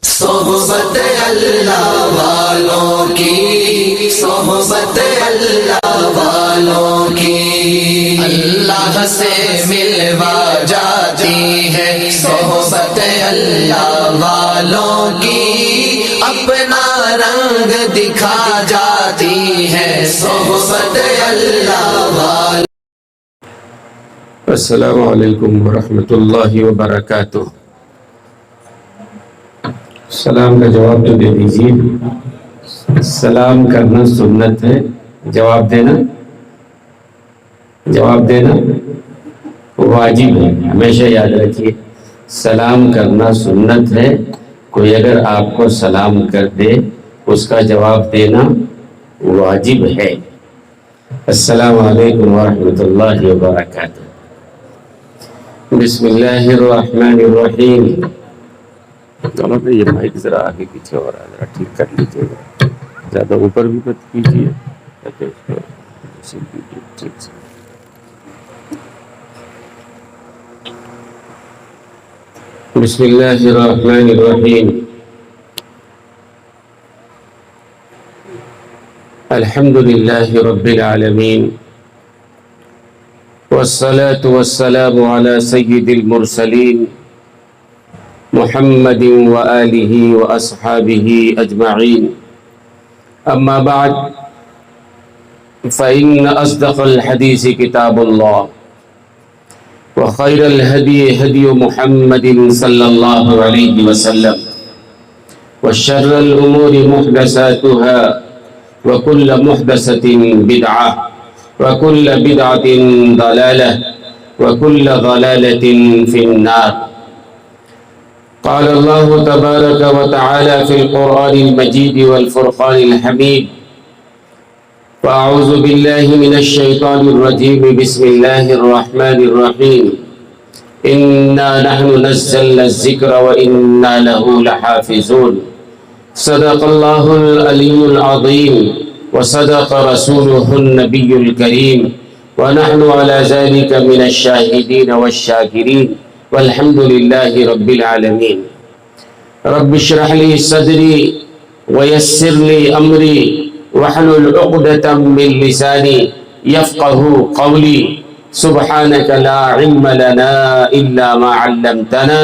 صحبت اللہ والوں کی، صحبت اللہ والوں کی اللہ سے ملوا جاتی ہے، صحبت اللہ والوں کی اپنا رنگ دکھا جاتی ہے، صحبت اللہ والوں۔ السلام علیکم ورحمۃ اللہ وبرکاتہ۔ سلام کا جواب تو دے دیجیے۔ سلام کرنا سنت ہے، جواب دینا واجب ہے۔ ہمیشہ یاد رکھیے، سلام کرنا سنت ہے، کوئی اگر آپ کو سلام کر دے اس کا جواب دینا واجب ہے۔ السلام علیکم ورحمۃ اللہ وبرکاتہ۔ بسم اللہ الرحمن الرحیم۔ یہ مائک ذرا آگے پیچھے ہو رہا ہے، ذرا ٹھیک کر لیجیے گا، زیادہ اوپر بھی مت کیجیے۔ ٹھیک سے بسم اللہ الرحمن الرحیم۔ الحمد للہ رب العالمین، والصلاة والسلام على سید المرسلین محمد وآلہ وأصحابہ اجمعین، اما بعد فإن أصدق الحدیث کتاب اللہ، وخیر الہدی ہدی محمد صلی اللہ علیہ وسلم، وشر الأمور محدثاتها وكل محدثة بدعة وكل بدعة ضلالة وكل ضلالة في النار۔ قال الله تبارك وتعالى في القرآن المجيد والفرقان الحميد، فأعوذ بالله من الشيطان الرجيم، بسم الله الرحمن الرحيم، إنا نحن نزلنا الذكر وإنا له لحافظون، صدق الله العلي العظيم وصدق رسوله النبي الكريم، ونحن على ذلك من الشاهدين والشاكرين، والحمد للہ رب العالمین۔ رب اشرح لی صدری ویسر لی امری واحلل عقدۃ من لسانی یفقہوا قولی، سبحانک لا علم لنا الا ما علمتنا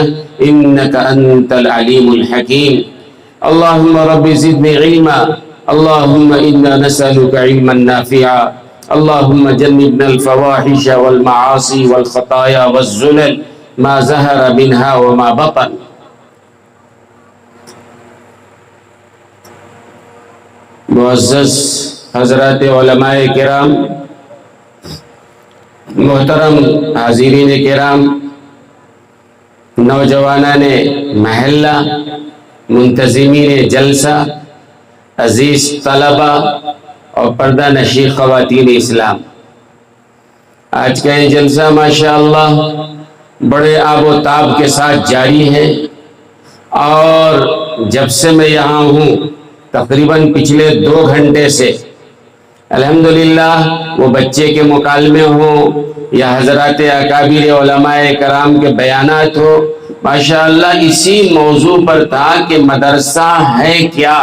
انک انت العلیم الحکیم۔ اللہم رب زدنی علما، اللہم انا نسألک علما نافعا، اللہم جنبنا الفواحش والمعاصی والخطایا والزلل ما ظہر منها وما بطن۔ معزز حضرات علماء کرام، محترم حاضرین کرام، نوجوانان محلہ، منتظمین جلسہ، عزیز طلبہ اور پردہ نشی خواتین اسلام، آج کا یہ جلسہ ماشاءاللہ بڑے آب و تاب کے ساتھ جاری ہے، اور جب سے میں یہاں ہوں تقریباً پچھلے 2 گھنٹے سے الحمدللہ وہ بچے کے مکالمے ہوں یا حضرات اکابر علماء کرام کے بیانات ہو، ماشاءاللہ اسی موضوع پر تھا کہ مدرسہ ہے کیا،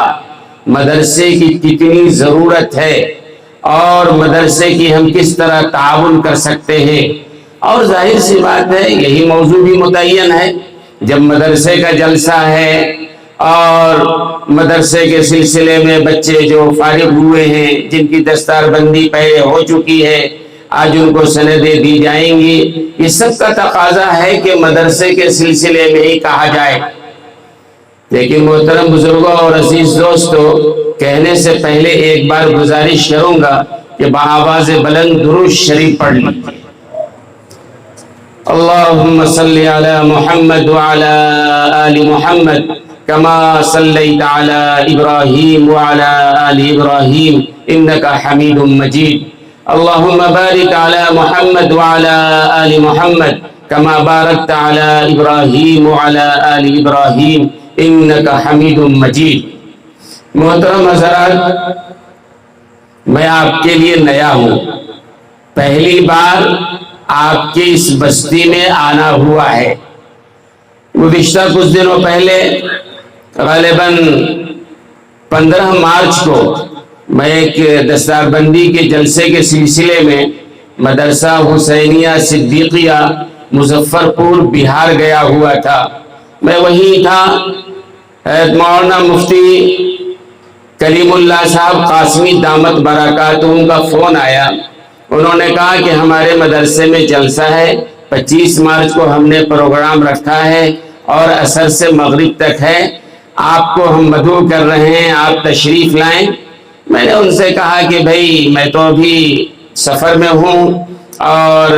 مدرسے کی کتنی ضرورت ہے، اور مدرسے کی ہم کس طرح تعاون کر سکتے ہیں۔ اور ظاہر سی بات ہے یہی موضوع بھی متعین ہے، جب مدرسے کا جلسہ ہے اور مدرسے کے سلسلے میں بچے جو فارغ ہوئے ہیں، جن کی دستار بندی پہلے ہو چکی ہے، آج ان کو سندیں دی جائیں گی، یہ سب کا تقاضا ہے کہ مدرسے کے سلسلے میں ہی کہا جائے۔ لیکن محترم بزرگوں اور عزیز دوستو، کہنے سے پہلے ایک بار گزارش کروں گا کہ بآواز بلند درود شریف پڑھ لیجیے۔ اللہم صلی علی محمد وعلی آل محمد کما صلیت علی ابراہیم وعلی آل ابراہیم انکا حمید مجید۔ اللہم بارک علی محمد وعلی آل محمد کما بارکت علی ابراہیم وعلی آل ابراہیم انکا حمید مجید۔ محترم حضرات، میں آپ کے لیے نیا ہوں، پہلی بار آپ کے اس بستی میں آنا ہوا ہے۔ گزشتہ کچھ دنوں پہلے غالباً 15 مارچ کو میں ایک دستار بندی کے جلسے کے سلسلے میں مدرسہ حسینیہ صدیقیہ مظفر پور بہار گیا ہوا تھا. میں وہیں تھا. مولانا مفتی کلیم اللہ صاحب قاسمی دامت برکاتہم کا فون آیا. انہوں نے کہا کہ ہمارے مدرسے میں جلسہ ہے, 25 مارچ کو ہم نے پروگرام رکھا ہے اور عصر سے مغرب تک ہے, آپ کو ہم مدعو کر رہے ہیں, آپ تشریف لائیں. میں نے ان سے کہا کہ بھائی میں تو ابھی سفر میں ہوں اور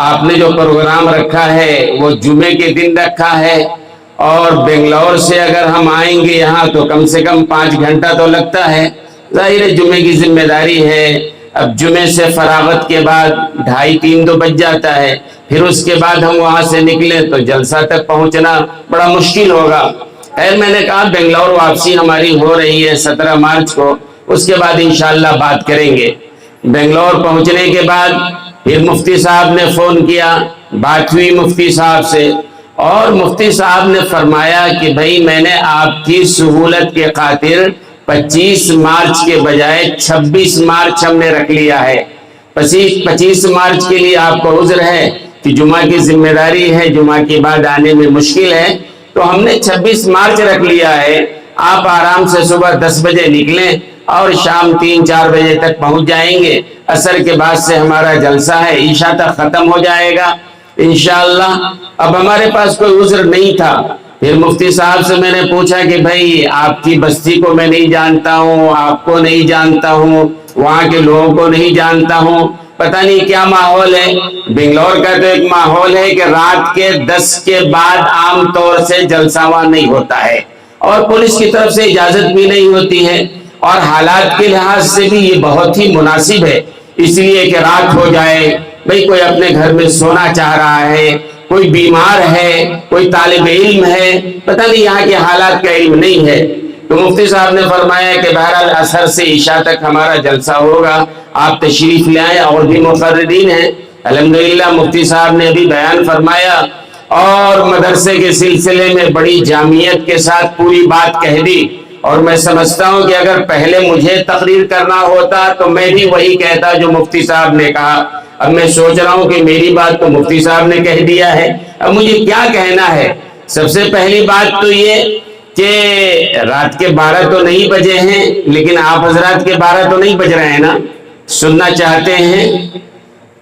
آپ نے جو پروگرام رکھا ہے وہ جمعے کے دن رکھا ہے, اور بنگلور سے اگر ہم آئیں گے یہاں تو کم سے کم 5 گھنٹہ تو لگتا ہے. ظاہر ہے جمعے کی ذمہ داری ہے. اب جمعے سے فراغت کے بعد 2:30-3 تو بج جاتا ہے, پھر اس کے بعد ہم وہاں سے نکلیں تو جلسہ تک پہنچنا بڑا مشکل ہوگا. میں نے کہا بنگلور واپسی ہماری ہو رہی ہے 17 مارچ کو, اس کے بعد انشاءاللہ بات کریں گے. بنگلور پہنچنے کے بعد پھر مفتی صاحب نے فون کیا, بات ہوئی مفتی صاحب سے, اور مفتی صاحب نے فرمایا کہ بھائی میں نے آپ کی سہولت کے خاطر 25 مارچ کے بجائے 26 مارچ ہم نے رکھ لیا ہے. 25 مارچ کے لیے آپ کو عذر ہے کہ جمعہ کی ذمہ داری ہے, جمعہ کے بعد آنے میں مشکل ہے, تو ہم نے 26 مارچ رکھ لیا ہے. آپ آرام سے صبح 10 بجے نکلیں اور شام 3-4 بجے تک پہنچ جائیں گے. عصر کے بعد سے ہمارا جلسہ ہے, عشاء تک ختم ہو جائے گا انشاءاللہ. اب ہمارے پاس کوئی عذر نہیں تھا. پھر مفتی صاحب سے میں نے پوچھا کہ بھائی آپ کی بستی کو میں نہیں جانتا ہوں, آپ کو نہیں جانتا ہوں, وہاں کے لوگوں کو نہیں جانتا ہوں, پتہ نہیں کیا ماحول ہے. بنگلور کا تو ایک ماحول ہے کہ رات کے 10 کے بعد عام طور سے جلسہ وہاں نہیں ہوتا ہے, اور پولیس کی طرف سے اجازت بھی نہیں ہوتی ہے, اور حالات کے لحاظ سے بھی یہ بہت ہی مناسب ہے, اس لیے کہ رات ہو جائے, بھئی کوئی اپنے گھر میں سونا چاہ رہا ہے, کوئی بیمار ہے, کوئی طالب علم ہے, پتہ نہیں یہاں کے حالات کا علم نہیں ہے. تو مفتی صاحب نے فرمایا کہ بہرحال عصر سے عشاء تک ہمارا جلسہ ہوگا, آپ تشریف لے آئیں. اور بھی مقررین ہیں الحمدللہ. مفتی صاحب نے ابھی بیان فرمایا اور مدرسے کے سلسلے میں بڑی جامعیت کے ساتھ پوری بات کہہ دی, اور میں سمجھتا ہوں کہ اگر پہلے مجھے تقریر کرنا ہوتا تو میں بھی وہی کہتا جو مفتی صاحب نے کہا. اب میں سوچ رہا ہوں کہ میری بات تو مفتی صاحب نے کہہ دیا ہے, اب مجھے کیا کہنا ہے. سب سے پہلی بات تو یہ کہ رات کے 12 تو نہیں بجے ہیں, لیکن آپ حضرات کے 12 تو نہیں بج رہے ہیں نا, سننا چاہتے ہیں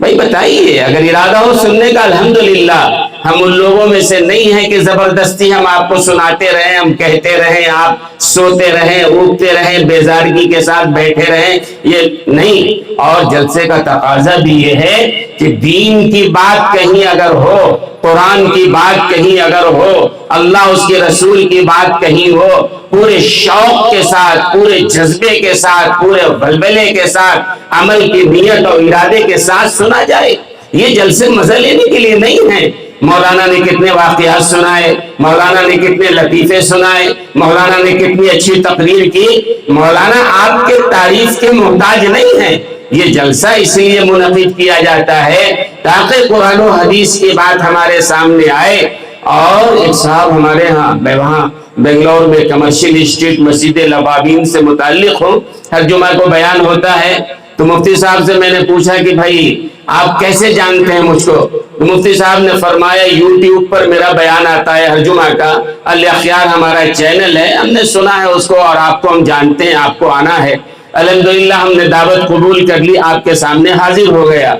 بھائی بتائیے. اگر ارادہ ہو سننے کا الحمدللہ. ہم ان لوگوں میں سے نہیں ہیں کہ زبردستی ہم آپ کو سناتے رہیں, ہم کہتے رہیں, آپ سوتے رہیں, اٹھتے رہیں, بیزارگی کے ساتھ بیٹھے رہیں, یہ نہیں. اور جلسے کا تقاضا بھی یہ ہے کہ دین کی بات کہیں اگر ہو, قرآن کی بات کہیں اگر ہو, اللہ اس کے رسول کی بات کہیں ہو, پورے شوق کے ساتھ, پورے جذبے کے ساتھ, پورے بلبلے کے ساتھ, عمل کی نیت اور ارادے کے ساتھ سنا جائے. یہ جلسے مزہ لینے کے لیے نہیں ہیں. مولانا نے کتنے واقعات سنائے, مولانا نے کتنے لطیفے سنائے, مولانا نے کتنی اچھی تقریر کی. مولانا آپ کے تعریف کے محتاج نہیں ہیں. یہ جلسہ اس لیے منعقد کیا جاتا ہے تاکہ قرآن و حدیث کی بات ہمارے سامنے آئے. اور ایک صاحب ہمارے ہاں, میں وہاں بنگلور میں کمرشل اسٹریٹ مسجد لبابین سے متعلق ہوں, ہر جمعہ کو بیان ہوتا ہے. تو مفتی صاحب سے میں نے پوچھا کہ بھائی آپ کیسے جانتے ہیں مجھ کو. تو مفتی صاحب نے فرمایا یوٹیوب پر میرا بیان آتا ہے ہر جمعہ کا, الاخیار ہمارا چینل ہے, ہم نے سنا ہے اس کو اور آپ کو ہم جانتے ہیں, آپ کو آنا ہے. الحمدللہ ہم نے دعوت قبول کر لی, آپ کے سامنے حاضر ہو گیا.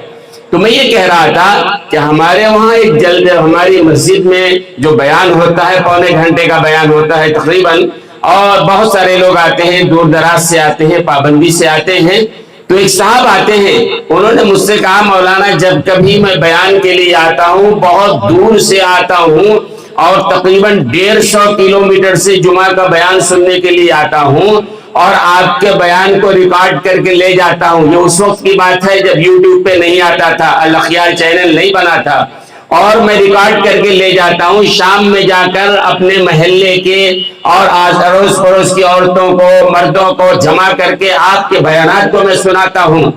تو میں یہ کہہ رہا تھا کہ ہمارے وہاں ایک ہماری مسجد میں جو بیان ہوتا ہے 1.25 گھنٹے کا بیان ہوتا ہے تقریباً, اور بہت سارے لوگ آتے ہیں, دور دراز سے آتے ہیں, پابندی سے آتے ہیں. تو ایک صاحب آتے ہیں, انہوں نے مجھ سے کہا مولانا جب کبھی میں بیان کے لیے آتا ہوں, بہت دور سے آتا ہوں اور تقریباً 150 کلومیٹر سے جمعہ کا بیان سننے کے لیے آتا ہوں, اور آپ کے بیان کو ریکارڈ کر کے لے جاتا ہوں. یہ اس وقت کی بات ہے جب یوٹیوب پہ نہیں آتا تھا, الاخیار چینل نہیں بنا تھا, اور میں ریکارڈ کر کے لے جاتا ہوں. شام میں جا کر اپنے محلے کے اور اڑوس پڑوس کی عورتوں کو, مردوں کو جمع کر کے آپ کے بیانات کو میں سناتا ہوں.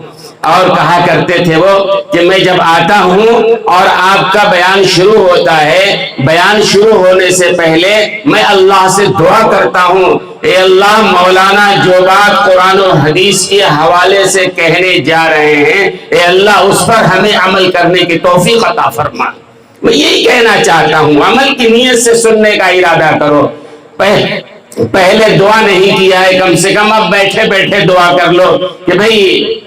اور کہا کرتے تھے وہ کہ میں جب آتا ہوں اور آپ کا بیان شروع ہوتا ہے، بیان شروع ہونے سے پہلے میں اللہ سے دعا کرتا ہوں، اے اللہ مولانا جو بات قرآن و حدیث کے حوالے سے کہنے جا رہے ہیں، اے اللہ اس پر ہمیں عمل کرنے کی توفیق عطا فرما۔ میں یہی کہنا چاہتا ہوں، عمل کی نیت سے سننے کا ارادہ کرو۔ پہلے دعا نہیں کیا ہے، کم سے کم اب بیٹھے بیٹھے دعا کر لو کہ بھئی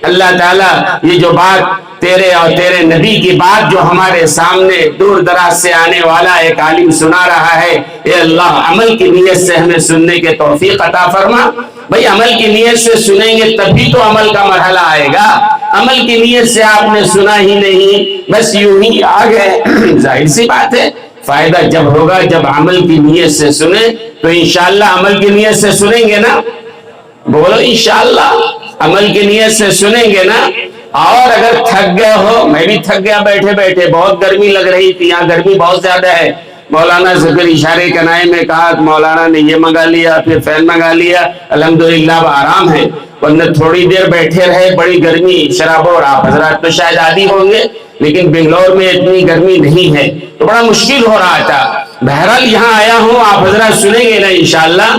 اللہ تعالیٰ یہ جو بات تیرے اور تیرے نبی کی بات جو ہمارے سامنے دور دراز سے آنے والا ایک عالم سنا رہا ہے، اے اللہ عمل کی نیت سے ہمیں سننے کے توفیق عطا فرما۔ بھئی عمل کی نیت سے سنیں گے تبھی تو عمل کا مرحلہ آئے گا۔ عمل کی نیت سے آپ نے سنا ہی نہیں، بس یوں ہی آ گئے، ظاہر سی بات ہے فائدہ جب ہوگا جب عمل کی نیت سے سنیں، تو انشاءاللہ عمل کی نیت سے سنیں گے نا، بولو انشاءاللہ عمل کی نیت سے سنیں گے نا۔ اور اگر تھک گئے ہو، میں بھی تھک گیا بیٹھے بیٹھے، بہت گرمی لگ رہی تھی، یہاں گرمی بہت زیادہ ہے، مولانا سے پھر اشارے کنائے میں کہا، مولانا نے یہ منگا لیا، پھر فین منگا لیا، الحمدللہ اب آرام ہے، ورنہ تھوڑی دیر بیٹھے رہے، بڑی گرمی شراب، اور آپ حضرات تو شاید عادی ہوں گے لیکن بنگلور میں اتنی گرمی نہیں ہے تو بڑا مشکل ہو رہا تھا۔ بہرحال یہاں آیا ہوں، آپ حضرات سنیں گے نا انشاءاللہ۔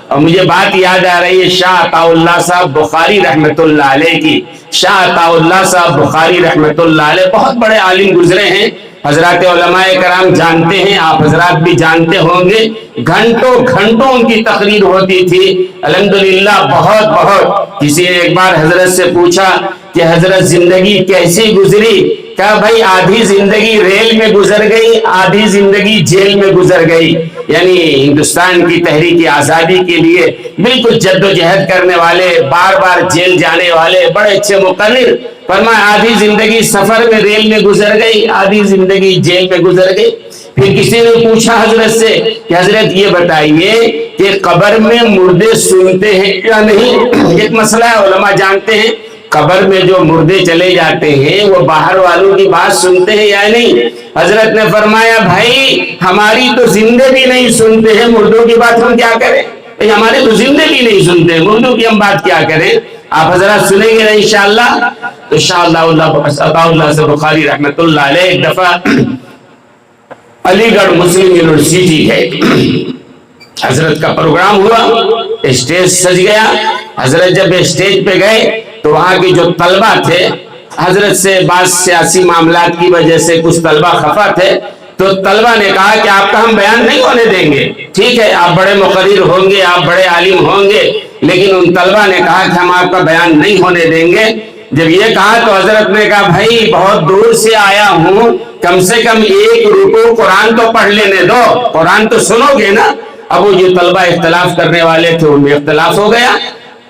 اور مجھے بات یاد آ رہی ہے شاہ عطا اللہ صاحب بخاری رحمت اللہ علیہ کی۔ شاہ عطا اللہ صاحب بخاری رحمت اللہ علیہ بہت بڑے عالم گزرے ہیں، حضرات علماء کرام جانتے ہیں، آپ حضرات بھی جانتے ہوں گے، گھنٹوں گھنٹوں ان کی تقریر ہوتی تھی، الحمدللہ بہت بہت۔ کسی نے ایک بار حضرت سے پوچھا کہ حضرت زندگی کیسی گزری؟ کہا بھائی آدھی زندگی ریل میں گزر گئی، آدھی زندگی جیل میں گزر گئی، یعنی ہندوستان کی تحریک آزادی کے لیے بالکل جد و جہد کرنے والے، بار بار جیل جانے والے بڑے اچھے مقرر، فرمایا آدھی زندگی سفر میں ریل میں گزر گئی، آدھی زندگی جیل میں گزر گئی۔ پھر کسی نے پوچھا حضرت سے کہ حضرت یہ بتائیے کہ قبر میں مردے سنتے ہیں یا نہیں؟ ایک مسئلہ ہے، علماء جانتے ہیں قبر میں جو مردے چلے جاتے ہیں وہ باہر والوں کی بات سنتے ہیں یا نہیں؟ حضرت نے فرمایا بھائی ہماری تو زندے بھی نہیں سنتے ہیں، مردوں کی بات ہم کیا کریں؟ ہمارے تو زندے بھی نہیں سنتے، مردوں کی ہم بات کیا کریں؟ آپ حضرات سنیں گے نا انشاءاللہ؟ تو عطا اللہ سے بخاری رحمت اللہ علیہ ایک دفعہ علی گڑھ مسلم یونیورسٹی ہے، حضرت کا پروگرام ہوا، اسٹیج سج گیا، حضرت جب اسٹیج پہ گئے تو وہاں کے جو طلبہ تھے، حضرت سے بعض سیاسی معاملات کی وجہ سے کچھ طلبہ خفا تھے، تو طلبہ نے کہا کہ آپ کا ہم بیان نہیں ہونے دیں گے، ٹھیک ہے آپ بڑے مقرر ہوں گے، آپ بڑے عالم ہوں گے، لیکن ان طلبہ نے کہا کہ ہم آپ کا بیان نہیں ہونے دیں گے۔ جب یہ کہا تو حضرت نے کہا بھائی بہت دور سے آیا ہوں، کم سے کم ایک رکوع قرآن تو پڑھ لینے دو، قرآن تو سنو گے نا۔ اب وہ جو طلبہ اختلاف کرنے والے تھے ان میں اختلاف ہو گیا،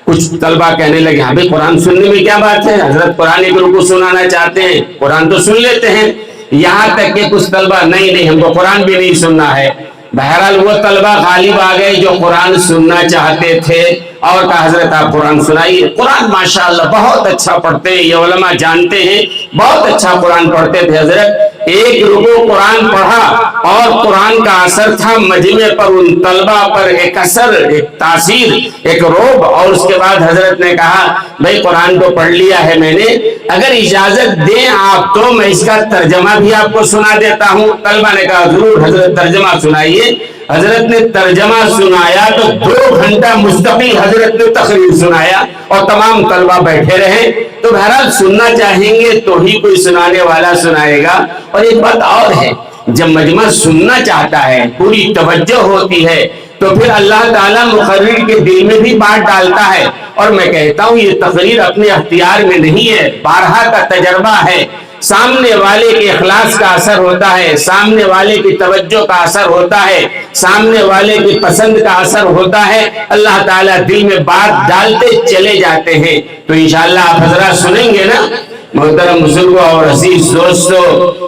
کچھ طلبہ کہنے لگے ہاں بھائی قرآن سننے میں کیا بات ہے، حضرت قرآن ایک رکوع سنانا چاہتے ہیں، قرآن تو سن لیتے ہیں، یہاں تک کہ کچھ طلبہ نہیں ہم کو قرآن بھی نہیں سننا ہے۔ بہرحال وہ طلبہ غالب آ گئے جو قرآن سننا چاہتے تھے اور کہا حضرت آپ قرآن سنائیے۔ قرآن ماشاءاللہ بہت اچھا پڑھتے ہیں، یہ علماء جانتے ہیں بہت اچھا قرآن پڑھتے تھے حضرت۔ ایک رکوع قرآن پڑھا اور قرآن کا اثر تھا مجمع پر، ان طلبہ پر ایک اثر، ایک تاثیر، ایک روب، اور اس کے بعد حضرت نے کہا بھائی قرآن تو پڑھ لیا ہے میں نے، اگر اجازت دیں آپ تو میں اس کا ترجمہ بھی آپ کو سنا دیتا ہوں۔ طلبہ نے کہا ضرور حضرت ترجمہ سنائیے۔ حضرت نے ترجمہ سنایا تو 2 گھنٹہ مستقل حضرت نے تقریر سنایا اور تمام طلبہ بیٹھے رہے۔ تو بہرحال سننا چاہیں گے تو ہی کوئی سنانے والا سنائے گا۔ اور ایک بات اور ہے، جب مجمع سننا چاہتا ہے، پوری توجہ ہوتی ہے، تو پھر اللہ تعالیٰ مقرر کے دل میں بھی بات ڈالتا ہے۔ اور میں کہتا ہوں یہ تقریر اپنے اختیار میں نہیں ہے، بارہا کا تجربہ ہے، سامنے والے کے اخلاص کا اثر ہوتا ہے، سامنے والے کی توجہ کا اثر ہوتا ہے، سامنے والے کی پسند کا اثر ہوتا ہے، اللہ تعالیٰ دل میں بات ڈالتے چلے جاتے ہیں۔ تو انشاءاللہ آپ حضرات سنیں گے نا۔ محترم بزرگوں اور عزیز دوستو،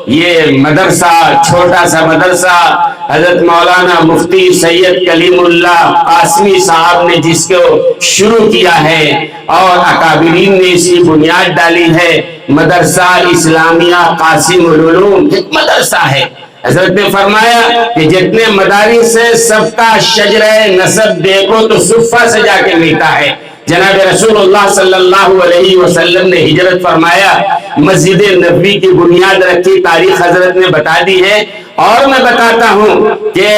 یہ مدرسہ چھوٹا سا مدرسہ حضرت مولانا مفتی سید کلیم اللہ قاسمی صاحب نے جس کو شروع کیا ہے اور اکابرین نے اس کی بنیاد ڈالی ہے، مدرسہ اسلامیہ قاسم العلوم ایک مدرسہ ہے۔ حضرت نے فرمایا کہ جتنے مدارس سے سب کا شجرہ نسب دیکھو تو صفہ سے جا کے ملتا ہے، جناب رسول اللہ صلی اللہ علیہ وسلم نے ہجرت فرمایا، مسجد نبوی کی بنیاد رکھی، تاریخ حضرت نے بتا دی ہے۔ اور میں بتاتا ہوں کہ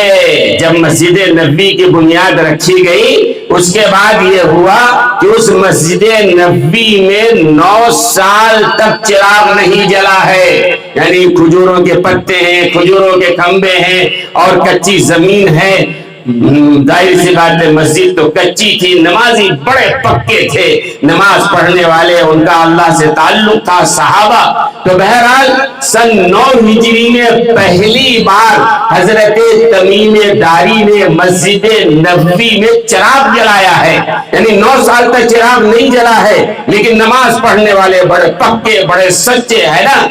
جب مسجد نبوی کی بنیاد رکھی گئی، اس کے بعد یہ ہوا کہ اس مسجد نبوی میں 9 سال تک چراغ نہیں جلا ہے، یعنی کھجوروں کے پتے ہیں، کھجوروں کے کھمبے ہیں اور کچی زمین ہے۔ ظاہر سی بات ہے، مسجد تو کچی تھی، نمازی بڑے پکے تھے، نماز پڑھنے والے، ان کا اللہ سے تعلق تھا، صحابہ۔ تو بہرحال سن 9 ہجری میں پہلی بار حضرت تمیم داری نے مسجد نبوی میں چراغ جلایا ہے، یعنی 9 سال تک چراغ نہیں جلا ہے، لیکن نماز پڑھنے والے بڑے پکے، بڑے سچے ہے نا۔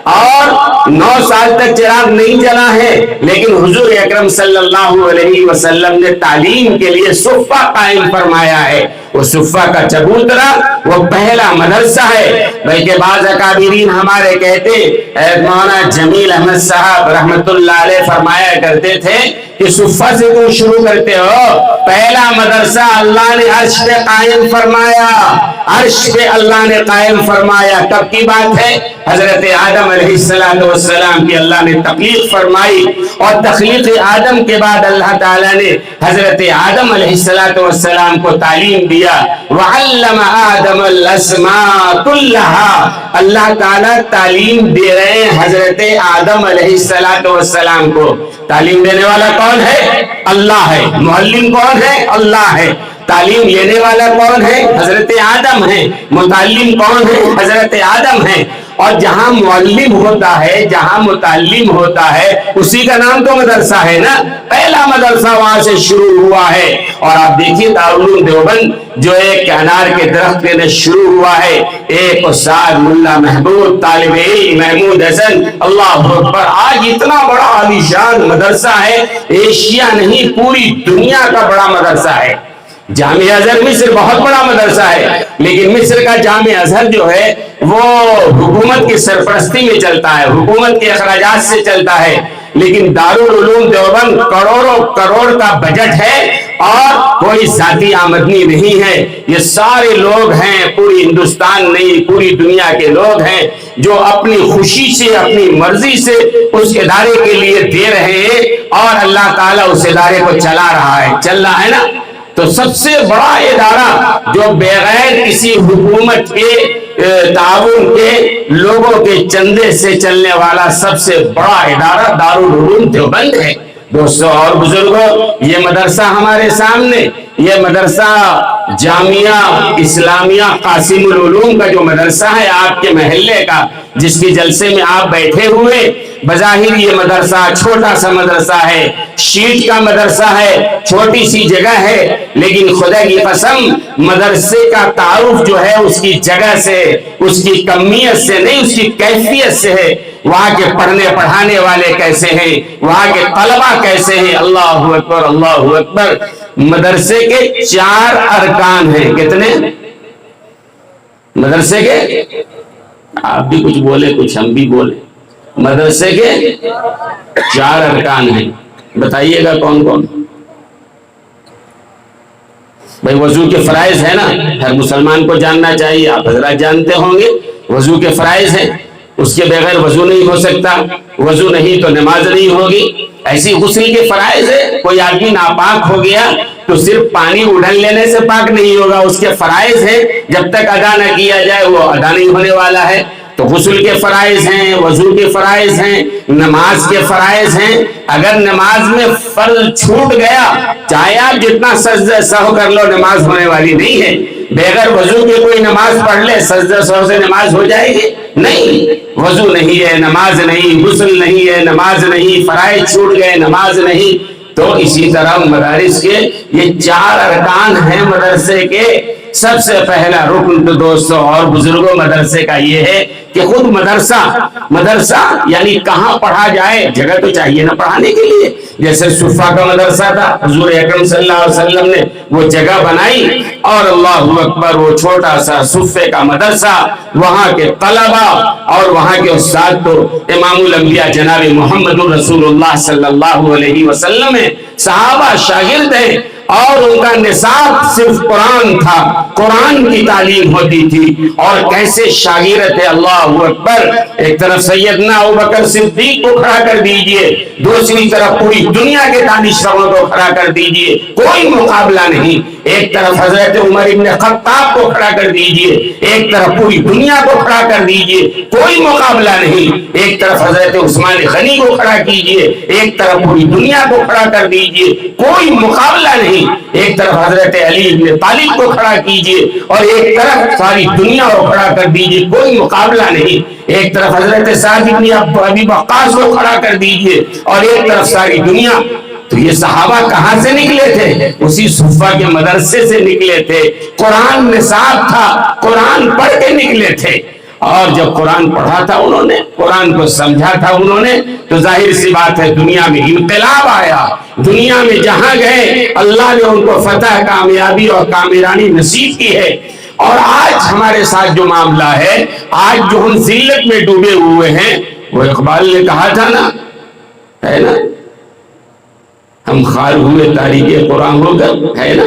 اور 9 سال تک چراغ نہیں جلا ہے، لیکن حضور اکرم صلی اللہ علیہ وسلم نے تعلیم کے لیے صفہ قائم فرمایا ہے۔ وہ صفہ کا چبوترا وہ پہلا مدرسہ ہے، بلکہ بعض اکابرین ہمارے کہتے، مولانا جمیل احمد صاحب رحمت اللہ علیہ فرمایا کرتے تھے کہ صفہ سے تم شروع کرتے ہو، پہلا مدرسہ اللہ نے عرش پہ قائم فرمایا، عرش پہ اللہ نے قائم فرمایا۔ کب کی بات ہے؟ حضرت آدم علیہ السلام کی اللہ نے تخلیق فرمائی، اور تخلیق آدم کے بعد اللہ تعالیٰ نے حضرت آدم علیہ السلام کو تعلیم دیا۔ وَعَلَّمَ آدَمَ الْأَسْمَاءَ كُلَّهَا، اللہ تعالیٰ تعلیم دے رہے ہیں حضرت آدم علیہ السلام کو۔ تعلیم دینے والا کون ہے؟ اللہ ہے۔ معلم کون ہے؟ اللہ ہے۔ تعلیم لینے والا کون ہے؟ حضرت آدم ہے۔ متعلم کون ہے؟ حضرت آدم ہے۔ اور جہاں معلم ہوتا ہے، جہاں متعلم ہوتا ہے، اسی کا نام تو مدرسہ ہے نا۔ پہلا مدرسہ وہاں سے شروع ہوا ہے۔ اور آپ دیکھیے دارالعلوم دیوبند جو ایک انار کے درخت میں شروع ہوا ہے، ایک استاد ملا محبوب، طالب علم محمود حسن، اللہ اکبر، آج اتنا بڑا عالیشان مدرسہ ہے، ایشیا نہیں پوری دنیا کا بڑا مدرسہ ہے۔ جامعہ ازہر مصر بہت بڑا مدرسہ ہے، لیکن مصر کا جامعہ ازہر جو ہے وہ حکومت کی سرپرستی میں چلتا ہے، حکومت کے اخراجات سے چلتا ہے، لیکن دارالعلوم دیوبند کروڑوں کروڑ کا بجٹ ہے اور کوئی ذاتی آمدنی نہیں ہے۔ یہ سارے لوگ ہیں، پوری ہندوستان نہیں پوری دنیا کے لوگ ہیں جو اپنی خوشی سے، اپنی مرضی سے اس ادارے کے لیے دے رہے ہیں، اور اللہ تعالیٰ اس ادارے کو چلا رہا ہے، چل رہا ہے نا۔ تو سب سے بڑا ادارہ جو بغیر کسی حکومت کے تعاون کے، لوگوں کے چندے سے چلنے والا سب سے بڑا ادارہ دارالعلوم دیوبند ہے۔ دوستو اور بزرگوں، یہ مدرسہ ہمارے سامنے، یہ مدرسہ جامعہ اسلامیہ قاسم العلوم کا جو مدرسہ ہے آپ کے محلے کا، جس کی جلسے میں آپ بیٹھے ہوئے، بظاہر یہ مدرسہ چھوٹا سا مدرسہ ہے، شیٹ کا مدرسہ ہے، چھوٹی سی جگہ ہے، لیکن خدا کی قسم مدرسے کا تعارف جو ہے اس کی جگہ سے، اس کی کمیت سے نہیں، اس کی کیفیت سے ہے۔ وہاں کے پڑھنے پڑھانے والے کیسے ہیں، وہاں کے طلبہ کیسے ہیں، اللہ اکبر اللہ اکبر۔ مدرسے کے 4 ارکان ہیں، کتنے مدرسے کے؟ آپ بھی کچھ بولے کچھ ہم بھی بولے۔ مدرسے کے 4 ارکان ہیں، بتائیے گا کون کون؟ بھائی وضو کے فرائض ہے نا، ہر مسلمان کو جاننا چاہیے، آپ حضرات جانتے ہوں گے وضو کے فرائض ہیں، اس کے بغیر وضو نہیں ہو سکتا، وضو نہیں تو نماز نہیں ہوگی۔ ایسی غسل کے فرائض ہے، کوئی آدمی ناپاک ہو گیا تو صرف پانی اڑھل لینے سے پاک نہیں ہوگا، اس کے فرائض ہیں، جب تک ادا نہ کیا جائے وہ ادا نہیں ہونے والا ہے۔ تو غسل کے فرائض ہیں، وضو کے فرائض ہیں، نماز کے فرائض ہیں۔ اگر نماز میں فرض چھوٹ گیا، چاہے آپ جتنا سجدہ سہو کر لو، نماز ہونے والی نہیں ہے۔ بغیر وضو کے کوئی نماز پڑھ لے، سجدہ سہو سے نماز ہو جائے گی؟ نہیں، وضو نہیں ہے نماز نہیں، غسل نہیں ہے نماز نہیں، فرائض چھوٹ گئے نماز نہیں۔ تو اسی طرح مدارس کے یہ 4 ارکان ہیں مدرسے کے۔ سب سے پہلا رکن تو دوستو اور بزرگوں مدرسے کا یہ ہے کہ خود مدرسہ یعنی کہاں پڑھا جائے، جگہ تو چاہیے نا پڑھانے کے لیے۔ جیسے صفہ کا مدرسہ تھا، حضور اکرم صلی اللہ علیہ وسلم نے وہ جگہ بنائی، اور اللہ اکبر وہ چھوٹا سا صفے کا مدرسہ، وہاں کے طلبہ اور وہاں کے استاد تو امام الانبیاء جناب محمد رسول اللہ صلی اللہ علیہ وسلم ہیں، صحابہ شاگرد ہیں، اور ان کا نصاب صرف قرآن تھا، قرآن کی تعلیم ہوتی تھی۔ اور کیسے شاگرد تھے، اللہ اکبر! ایک طرف سیدنا ابوبکر صدیق کو کھڑا کر دیجئے، دوسری طرف پوری دنیا کے دانشوروں کو کھڑا کر دیجئے، کوئی مقابلہ نہیں۔ ایک طرف حضرت عمر ابن خطاب کو کھڑا کر دیجئے، ایک طرف پوری دنیا کو کھڑا کر دیجئے، کوئی مقابلہ نہیں۔ ایک طرف حضرت عثمان غنی کو کھڑا کیجئے، ایک طرف پوری دنیا کو کھڑا کر دیجئے، کوئی مقابلہ نہیں۔ ایک طرف حضرت علی ابن طالب کو کھڑا کیجئے اور ایک طرف ساری دنیا کو کھڑا کر دیجئے، کوئی مقابلہ نہیں۔ ایک طرف حضرت سعد ابن ابی وقاص کو کھڑا کر دیجئے اور ایک طرف ساری دنیا۔ تو یہ صحابہ کہاں سے نکلے تھے؟ اسی صفہ کے مدرسے سے نکلے تھے۔ قرآن نصاب تھا، قرآن پڑھ کے نکلے تھے۔ اور جب قرآن پڑھا تھا انہوں نے، قرآن کو سمجھا تھا انہوں نے، تو ظاہر سی بات ہے دنیا میں انقلاب آیا۔ دنیا میں جہاں گئے اللہ نے ان کو فتح، کامیابی اور کامرانی نصیب کی ہے۔ اور آج ہمارے ساتھ جو معاملہ ہے، آج جو ہم ذلت میں ڈوبے ہوئے ہیں، وہ اقبال نے کہا تھا نا، ہے نا، ہم خار ہوئے تاریخ قرآن ہو کر، ہے نا۔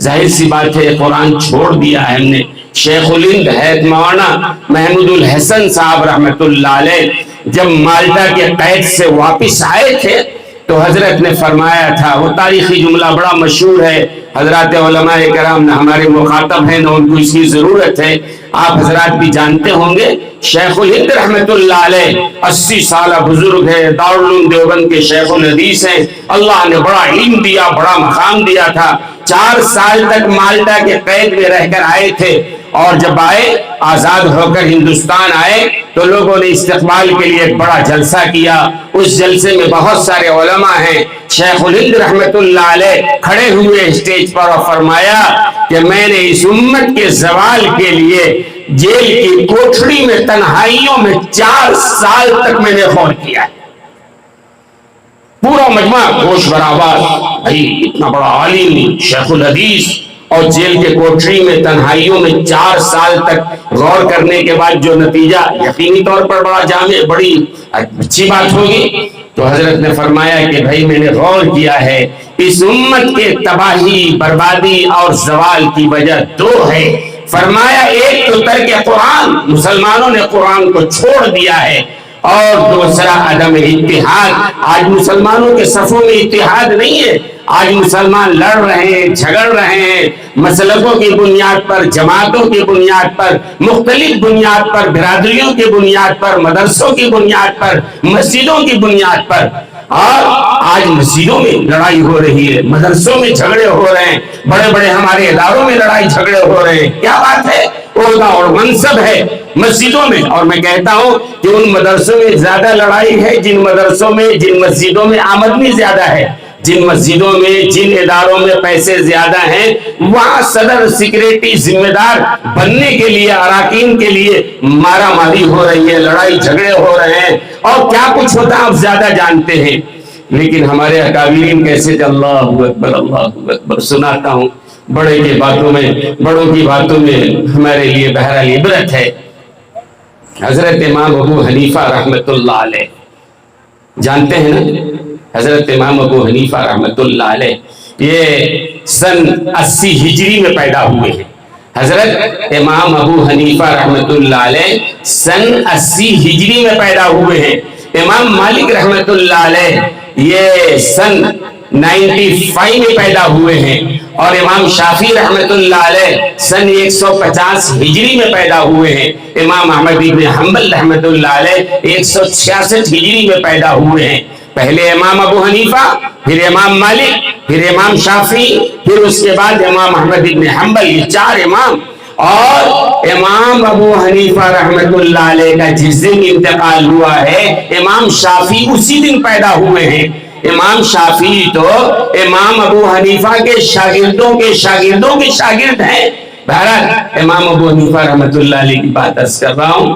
ظاہر سی بات ہے قرآن چھوڑ دیا ہے ہم نے۔ شیخ الہند حیات مولانا محمود الحسن صاحب رحمت اللہ علیہ جب مالٹا کے قید سے واپس آئے تھے تو حضرت نے فرمایا تھا، وہ تاریخی جملہ بڑا مشہور ہے، حضرات علماء کرام نہ ہمارے مخاطب ہیں نہ ان کو اس کی ضرورت ہے، آپ حضرات بھی جانتے ہوں گے۔ شیخ الہند رحمت اللہ علیہ 80 سالہ بزرگ ہے، دارالعلوم دیوبند کے شیخ الحدیث ہیں، اللہ نے بڑا علم دیا، بڑا مقام دیا تھا۔ 4 سال تک مالٹا کے قید میں رہ کر آئے تھے، اور جب آئے آزاد ہو کر ہندوستان آئے تو لوگوں نے استقبال کے لیے ایک بڑا جلسہ کیا۔ اس جلسے میں بہت سارے علماء ہیں۔ شیخ الہند رحمت اللہ علیہ کھڑے ہوئے اسٹیج پر اور فرمایا کہ میں نے اس امت کے زوال کے لیے جیل کی کوٹھڑی میں تنہائیوں میں 4 سال تک میں نے غور کیا۔ پورا مجمع گوش برآباد، بھائی اتنا بڑا عالم شیخ الحدیث اور جیل کے کوٹھڑی میں تنہائیوں میں 4 سال تک غور کرنے کے بعد جو نتیجہ یقینی طور پر بڑا جامع، بڑی اچھی بات ہوگی۔ تو حضرت نے فرمایا کہ بھائی میں نے غور کیا ہے، اس امت کے تباہی، بربادی اور زوال کی وجہ 2 ہے۔ فرمایا ایک تو ترک قرآن، مسلمانوں نے قرآن کو چھوڑ دیا ہے، اور دوسرا عدم اتحاد۔ آج مسلمانوں کے صفوں میں اتحاد نہیں ہے، آج مسلمان لڑ رہے ہیں، جھگڑ رہے ہیں، مسلکوں کی بنیاد پر، جماعتوں کی بنیاد پر، مختلف بنیاد پر، برادریوں کی بنیاد پر، مدرسوں کی بنیاد پر، مسجدوں کی بنیاد پر۔ اور آج مسجدوں میں لڑائی ہو رہی ہے، مدرسوں میں جھگڑے ہو رہے ہیں، بڑے بڑے ہمارے اداروں میں لڑائی جھگڑے ہو رہے ہیں۔ کیا بات ہے؟ عہدہ اور منصب ہے مسجدوں میں، اور میں کہتا ہوں کہ ان مدرسوں میں زیادہ لڑائی ہے جن مدرسوں میں، جن مسجدوں میں آمدنی زیادہ ہے، جن مسجدوں میں، جن اداروں میں پیسے زیادہ ہیں، وہاں صدر سیکریٹری ذمہ دار بننے کے لیے، اراکین کے لیے مارا ماری ہو رہی ہے، لڑائی جھگڑے ہو رہے ہیں، اور کیا کچھ ہوتا آپ زیادہ جانتے ہیں۔ لیکن ہمارے اکابرین کیسے تھے؟ اللہ اکبر، اللہ اکبر۔ سناتا ہوں، بڑے کی باتوں میں، بڑوں کی باتوں میں ہمارے لیے بہرحال عبرت ہے۔ حضرت امام ابو حنیفہ رحمت اللہ علیہ، جانتے ہیں نا حضرت امام ابو حنیفہ رحمت اللہ علیہ، یہ سن 80 ہجری میں پیدا ہوئے ہیں۔ حضرت امام ابو حنیفہ رحمت اللہ علیہ سن 80 ہجری میں پیدا ہوئے ہیں۔ امام مالک رحمت اللہ علیہ یہ سن 95 میں پیدا ہوئے ہیں، اور امام شافعی رحمت اللہ علیہ سن 150 ہجری میں پیدا ہوئے ہیں۔ امام احمد بن حنبل رحمت اللہ علیہ 166 ہجری میں پیدا ہوئے ہیں۔ پہلے امام ابو حنیفہ، پھر امام مالک، پھر امام شافعی، پھر اس کے بعد امام احمد بن حنبل، یہ 4 امام۔ اور امام ابو حنیفہ رحمت اللہ علیہ کا جس دن انتقال ہوا ہے، امام شافعی اسی دن پیدا ہوئے ہیں۔ امام شافعی تو امام ابو حنیفہ کے شاگردوں کے شاگردوں کے شاگرد ہیں۔ بہرحال امام ابو حنیفہ رحمت اللہ علیہ کی بات عرض کر رہا ہوں،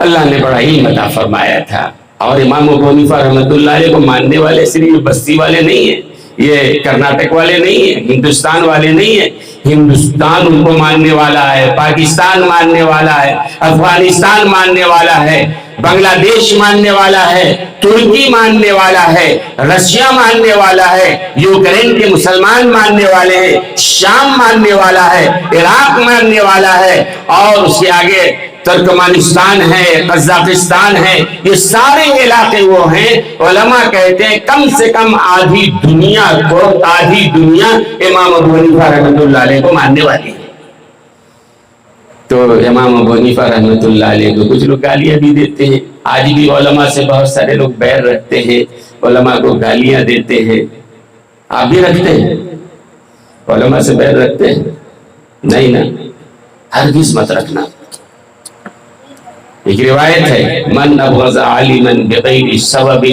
اللہ نے بڑا علم عطا فرمایا تھا، اور امام ابو حنیفہ رحمت اللہ علیہ کو ماننے والے صرف بستی والے نہیں ہیں، یہ کرناٹک والے نہیں ہیں، ہندوستان والے نہیں ہیں، ہندوستان ان کو ماننے والا ہے، پاکستان ماننے والا ہے، افغانستان ماننے والا ہے، بنگلہ دیش ماننے والا ہے، ترکی ماننے والا ہے، رشیا ماننے والا ہے، یوکرین کے مسلمان ماننے والے ہیں، شام ماننے والا ہے، عراق ماننے والا ہے، اور اس کے آگے ترکمانستان ہے، قزاقستان ہے، یہ سارے علاقے وہ ہیں۔ علماء کہتے ہیں کم سے کم آدھی دنیا امام ابو حنیفہ رحمۃ اللہ علیہ کو ماننے والی ہے۔ تو امام ابو حنیفہ رحمۃ اللہ علیہ کو کچھ لوگ گالیاں بھی دیتے ہیں، آج بھی علماء سے بہت سارے لوگ بیر رکھتے ہیں، علماء کو گالیاں دیتے ہیں۔ آپ بھی رکھتے ہیں؟ علماء سے بیر رکھتے ہیں؟ نہیں نا، ہرگز مت رکھنا۔ ایک روایت ہے، من ابغض عالما بغیر سبب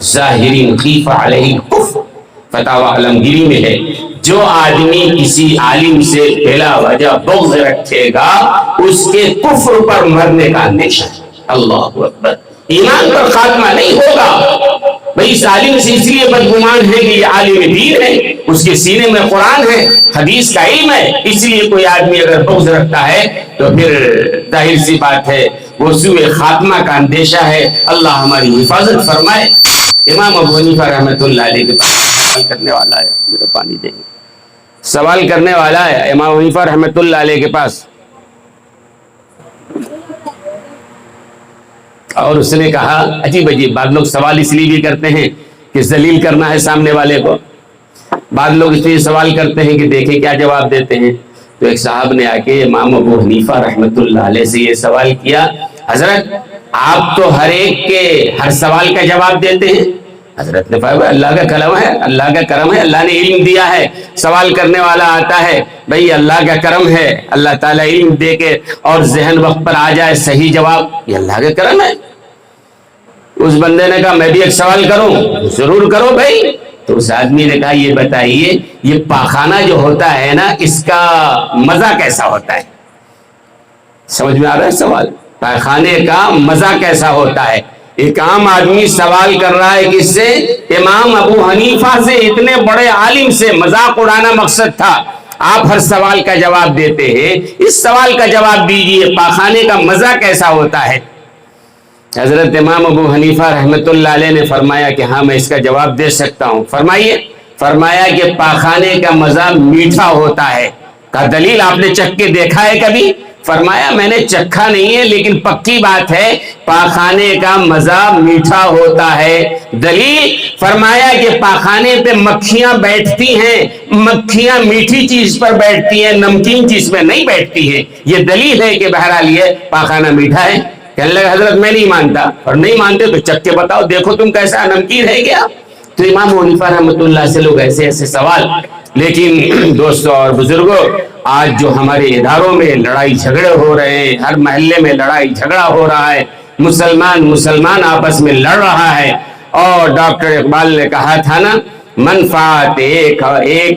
ظاہر خیف علیہ الکفر، فتاوی عالمگیری میں ہے، جو آدمی کسی عالم سے بلا وجہ بغض رکھے گا اس کے کفر پر مرنے کا اندیشہ ہے۔ اللہ اکبر، ایمان پر خاتمہ نہیں ہوگا۔ بھئی اس عالم سے اس لیے بدگمان ہے کہ یہ عالم دین ہے، اس کے سینے میں قرآن ہے، حدیث کا علم ہے، اس لیے کوئی آدمی اگر بغض رکھتا ہے تو پھر ظاہر سی بات ہے وہ سوء خاتمہ کا اندیشہ ہے۔ اللہ ہماری حفاظت فرمائے۔ امام ابو حنیفہ رحمۃ اللہ علیہ کے پاس سوال کرنے والا ہے، میرے پانی دیں گے، سوال کرنے والا ہے امام حنیفہ رحمۃ اللہ علیہ کے پاس، اور اس نے کہا، عجیب عجیب، بعض لوگ سوال اس لیے بھی کرتے ہیں کہ ذلیل کرنا ہے سامنے والے کو، بعض لوگ اس لیے سوال کرتے ہیں کہ دیکھیں کیا جواب دیتے ہیں۔ تو ایک صاحب نے آ کے امام ابو حنیفہ رحمۃ اللہ علیہ سے یہ سوال کیا، حضرت آپ تو ہر ایک کے ہر سوال کا جواب دیتے ہیں۔ حضرت نے فرمایا اللہ کا کرم ہے، اللہ کا کرم ہے، اللہ نے علم دیا ہے، سوال کرنے والا آتا ہے، بھئی اللہ کا کرم ہے، اللہ تعالیٰ علم دے کے اور ذہن وقت پر آ جائے صحیح جواب، یہ اللہ کا کرم ہے۔ اس بندے نے کہا میں بھی ایک سوال کروں؟ ضرور کرو بھائی۔ تو اس آدمی نے کہا یہ بتائیے یہ پاخانہ جو ہوتا ہے نا اس کا مزہ کیسا ہوتا ہے؟ سمجھ میں آ رہا ہے سوال؟ پاخانے کا مزہ کیسا ہوتا ہے؟ ایک عام آدمی سوال کر رہا ہے کس سے؟ امام ابو حنیفہ سے، اتنے بڑے عالم سے، مذاق اڑانا مقصد تھا۔ آپ ہر سوال کا جواب دیتے ہیں، اس سوال کا جواب دیجئے، پاخانے کا مزہ کیسا ہوتا ہے؟ حضرت امام ابو حنیفہ رحمۃ اللہ علیہ نے فرمایا کہ ہاں میں اس کا جواب دے سکتا ہوں۔ فرمائیے۔ فرمایا کہ پاخانے کا مزہ میٹھا ہوتا ہے۔ کہا دلیل آپ نے چکھ کے دیکھا ہے کبھی؟ فرمایا میں نے چکھا نہیں ہے لیکن پکی بات ہے پاخانے کا مزہ میٹھا ہوتا ہے۔ دلیل؟ فرمایا کہ پاخانے پہ مکھیاں بیٹھتی ہیں، مکھیاں میٹھی چیز پر بیٹھتی ہیں، نمکین چیز پہ نہیں بیٹھتی ہیں۔ یہ دلیل ہے کہ بہرحال یہ پاخانہ میٹھا ہے۔ کہنے لگا حضرت میں نہیں مانتا، اور نہیں مانتے تو چکھ کے بتاؤ، دیکھو تم کیسا نمکین ہے کیا؟ تو امام ابو حنیفہ رحمۃ اللہ سے لوگ ایسے ایسے سوال۔ لیکن دوستوں اور بزرگوں، آج جو ہمارے اداروں میں لڑائی جھگڑے ہو رہے ہیں، ہر محلے میں لڑائی جھگڑا ہو رہا ہے، مسلمان آپس میں لڑ رہا ہے، اور ڈاکٹر اقبال نے کہا تھا نا منفعت ایک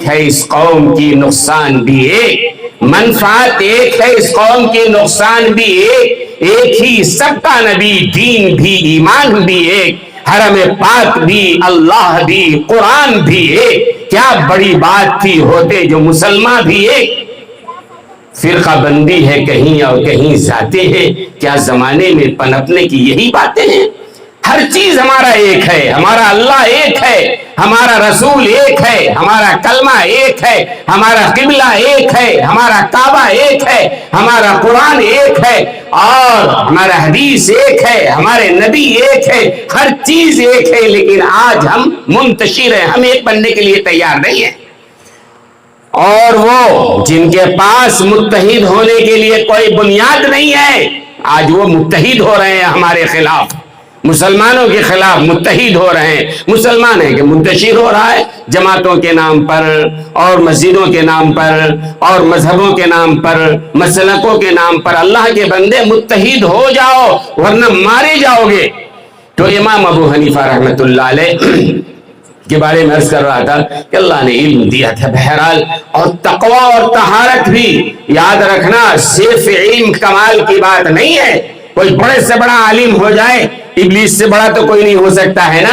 ہے اس قوم کی، نقصان بھی ایک، منفعت ایک ہے اس قوم کی، نقصان بھی ایک ہی سب کا نبی، دین بھی ایمان بھی ایک، حرم پاک بھی اللہ بھی قرآن بھی ایک، کیا بڑی بات تھی ہوتے جو مسلمان بھی ایک، فرقہ بندی ہے کہیں اور کہیں ذاتیں ہیں، کیا زمانے میں پنپنے کی یہی باتیں ہیں؟ ہر چیز ہمارا ایک ہے، ہمارا اللہ ایک ہے، ہمارا رسول ایک ہے، ہمارا کلمہ ایک ہے، ہمارا قبلہ ایک ہے، ہمارا کعبہ ایک ہے، ہمارا قرآن ایک ہے، اور ہمارا حدیث ایک ہے، ہمارے نبی ایک ہے، ہر چیز ایک ہے، لیکن آج ہم منتشر ہیں، ہم ایک بننے کے لیے تیار نہیں ہیں۔ اور وہ جن کے پاس متحد ہونے کے لیے کوئی بنیاد نہیں ہے، آج وہ متحد ہو رہے ہیں ہمارے خلاف، مسلمانوں کے خلاف متحد ہو رہے ہیں۔ مسلمان ہے کہ منتشر ہو رہا ہے جماعتوں کے نام پر، اور مسجدوں کے نام پر، اور مذہبوں کے نام پر، مسلکوں کے نام پر۔ اللہ کے بندے متحد ہو جاؤ ورنہ مارے جاؤ گے۔ تو امام ابو حنیفہ رحمۃ اللہ علیہ کے بارے میں عرض کر رہا تھا کہ اللہ نے علم دیا تھا بہرحال، اور تقوی اور طہارت بھی یاد رکھنا، صرف علم کمال کی بات نہیں ہے۔ کوئی بڑے سے بڑا عالم ہو جائے، ابلیس سے بڑا تو کوئی نہیں ہو سکتا ہے نا،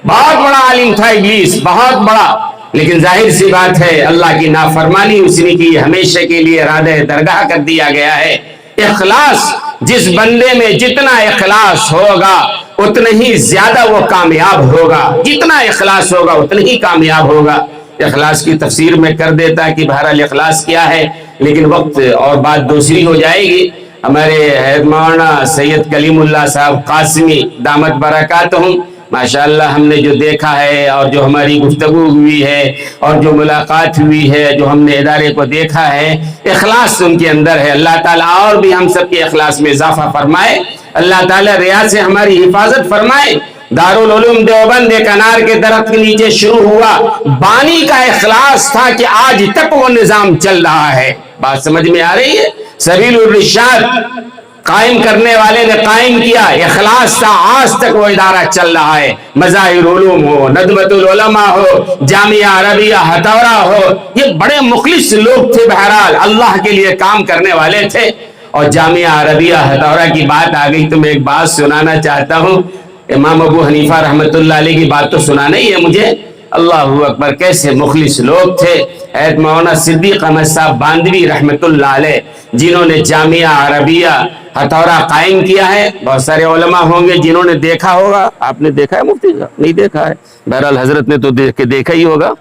بہت بڑا عالم تھا ابلیس، بہت بڑا، لیکن ظاہر سی بات ہے اللہ کی نافرمانی اس نے کی، ہمیشہ کے لیے ارادہ درگاہ کر دیا گیا ہے۔ اخلاص، جس بندے میں جتنا اخلاص ہوگا اتنا ہی زیادہ وہ کامیاب ہوگا، جتنا اخلاص ہوگا اتنا ہی کامیاب ہوگا۔ اخلاص کی تفسیر میں کر دیتا کہ بہرحال اخلاص کیا ہے، لیکن وقت اور بات دوسری ہو جائے گی۔ ہمارے حضرت مولانا سید کلیم اللہ صاحب قاسمی دامت برکاتہم، ماشاءاللہ ہم نے جو دیکھا ہے اور جو ہماری گفتگو ہوئی ہے اور جو ملاقات ہوئی ہے، جو ہم نے ادارے کو دیکھا ہے، اخلاص ان کے اندر ہے۔ اللہ تعالیٰ اور بھی ہم سب کے اخلاص میں اضافہ فرمائے، اللہ تعالیٰ ریا سے ہماری حفاظت فرمائے۔ دارالعلوم دیوبند ایک انار کے درخت کے نیچے شروع ہوا، بانی کا اخلاص تھا کہ آج تک وہ نظام چل رہا ہے۔ بات سمجھ میں آ رہی ہے؟ سبیل الرشاد قائم کرنے والے نے قائم کیا، اخلاص تھا، آج تک وہ ادارہ چل رہا ہے۔ مظاہر علوم ہو، ندوۃ العلماء ہو، جامعہ عربیہ ہتھورا ہو، یہ بڑے مخلص لوگ تھے، بہرحال اللہ کے لیے کام کرنے والے تھے۔ اور جامعہ عربیہ ہتھورا کی بات آ گئی تو میں ایک بات سنانا چاہتا ہوں۔ امام ابو حنیفہ رحمۃ اللہ علیہ کی بات تو سنانا ہی ہے مجھے، اللہ اکبر، کیسے مخلص لوگ تھے۔ حضرت مولانا صدیق احمد صاحب باندوی رحمۃ اللہ علیہ، جنہوں نے جامعہ عربیہ ہتھورا قائم کیا ہے۔ بہت سارے علماء ہوں گے جنہوں نے دیکھا ہوگا، آپ نے دیکھا ہے مفتی صاحب؟ نہیں دیکھا ہے، بہرحال حضرت نے تو دیکھا ہی ہوگا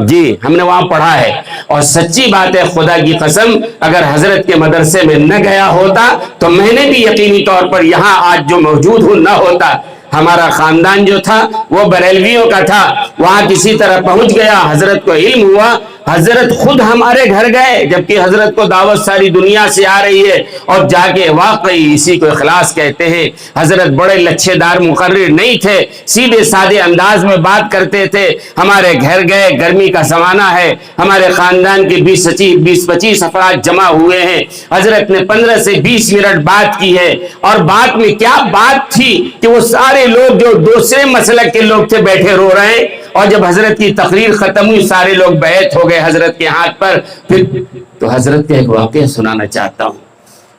جی، ہم نے وہاں پڑھا ہے۔ اور سچی بات ہے، خدا کی قسم، اگر حضرت کے مدرسے میں نہ گیا ہوتا تو میں نے بھی یقینی طور پر یہاں آج جو موجود ہوں نہ ہوتا۔ ہمارا خاندان جو تھا وہ بریلویوں کا تھا، وہاں کسی طرح پہنچ گیا، حضرت کو علم ہوا، حضرت خود ہمارے گھر گئے، جبکہ حضرت کو دعوت ساری دنیا سے آ رہی ہے، اور جا کے واقعی اسی کو اخلاص کہتے ہیں۔ حضرت بڑے لچھے دار مقرر نہیں تھے، سیدھے سادے انداز میں بات کرتے تھے۔ ہمارے گھر گئے، گرمی کا زمانہ ہے، ہمارے خاندان کے 20-25 افراد جمع ہوئے ہیں، حضرت نے 15 سے 20 منٹ بات کی ہے، اور بات میں کیا بات تھی کہ وہ سارے لوگ جو دوسرے مسلک کے لوگ تھے بیٹھے رو رہے ہیں، اور جب حضرت کی تقریر ختم ہوئی سارے لوگ بیعت ہو گئے حضرت کے ہاتھ پر۔ پھر تو حضرت کا ایک واقعہ سنانا چاہتا ہوں۔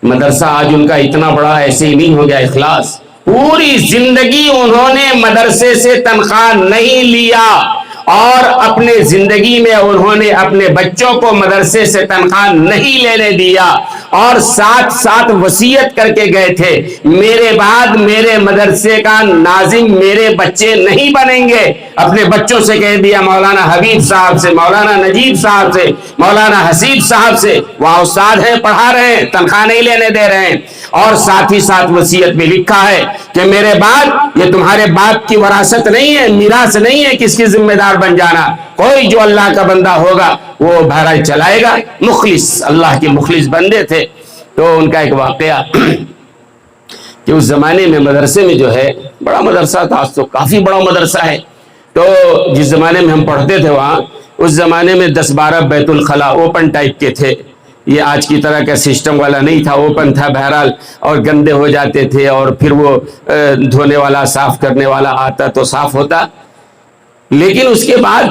مدرسہ آج ان کا اتنا بڑا ایسے ہی نہیں ہو گیا، اخلاص، پوری زندگی انہوں نے مدرسے سے تنخواہ نہیں لیا، اور اپنے زندگی میں انہوں نے اپنے بچوں کو مدرسے سے تنخواہ نہیں لینے دیا، اور ساتھ ساتھ وصیت کر کے گئے تھے، میرے بعد میرے مدرسے کا ناظم میرے بچے نہیں بنیں گے۔ اپنے بچوں سے کہہ دیا، مولانا حبیب صاحب سے، مولانا نجیب صاحب سے، مولانا حسیب صاحب سے، وہاں استاد ہیں، پڑھا رہے ہیں، تنخواہ نہیں لینے دے رہے ہیں، اور ساتھ ہی ساتھ وصیت میں لکھا ہے کہ میرے بعد یہ تمہارے باپ کی وراثت نہیں ہے، میراث نہیں ہے کس کی ذمہ دار بن جانا، کوئی جو اللہ کا بندہ ہوگا وہ بہرحال چلائے گا۔ مخلص، اللہ کے مخلص بندے تھے۔ تو ان کا ایک واقعہ کہ اس زمانے میں مدرسے میں جو ہے، بڑا مدرسہ تھا، آج تو کافی بڑا مدرسہ ہے، تو جس زمانے میں ہم پڑھتے تھے وہاں، اس زمانے میں 10-12 بیت الخلا اوپن ٹائپ کے تھے، یہ آج کی طرح کا سسٹم والا نہیں تھا، اوپن تھا بہرحال، اور گندے ہو جاتے تھے، اور پھر وہ دھونے والا صاف کرنے والا آتا تو صاف ہوتا، لیکن اس کے بعد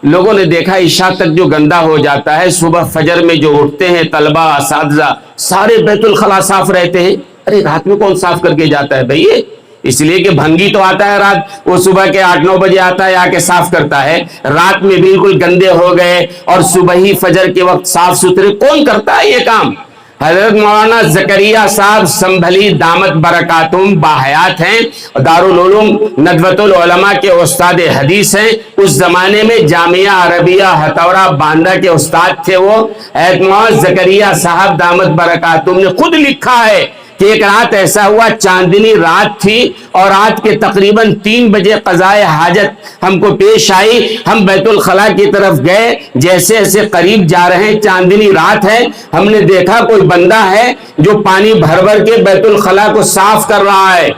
لوگوں نے دیکھا عشاء تک جو گندا ہو جاتا ہے، صبح فجر میں جو اٹھتے ہیں طلبہ اساتذہ، سارے بیت الخلا صاف رہتے ہیں۔ ارے رات میں کون صاف کر کے جاتا ہے بھائی؟ اس لیے کہ بھنگی تو آتا ہے رات، وہ صبح کے 8-9 بجے آتا ہے، آ کے صاف کرتا ہے، رات میں بالکل گندے ہو گئے، اور صبح ہی فجر کے وقت صاف ستھرے کون کرتا ہے یہ کام؟ حضرت مولانا زکریا صاحب سنبھلی دامت برکاتہم باحیات ہیں، دارالعلوم ندوۃ العلماء کے استاد حدیث ہیں، اس زمانے میں جامعہ عربیہ ہتھورا باندہ کے استاد تھے وہ۔ حضرت مولانا زکریا صاحب دامت برکاتہم نے خود لکھا ہے کہ ایک رات ایسا ہوا، چاندنی رات تھی، اور رات کے تقریباً 3 بجے قضائے حاجت ہم کو پیش آئی، ہم بیت الخلا کی طرف گئے، جیسے ایسے قریب جا رہے ہیں، چاندنی رات ہے، ہم نے دیکھا کوئی بندہ ہے جو پانی بھر بھر کے بیت الخلا کو صاف کر رہا ہے۔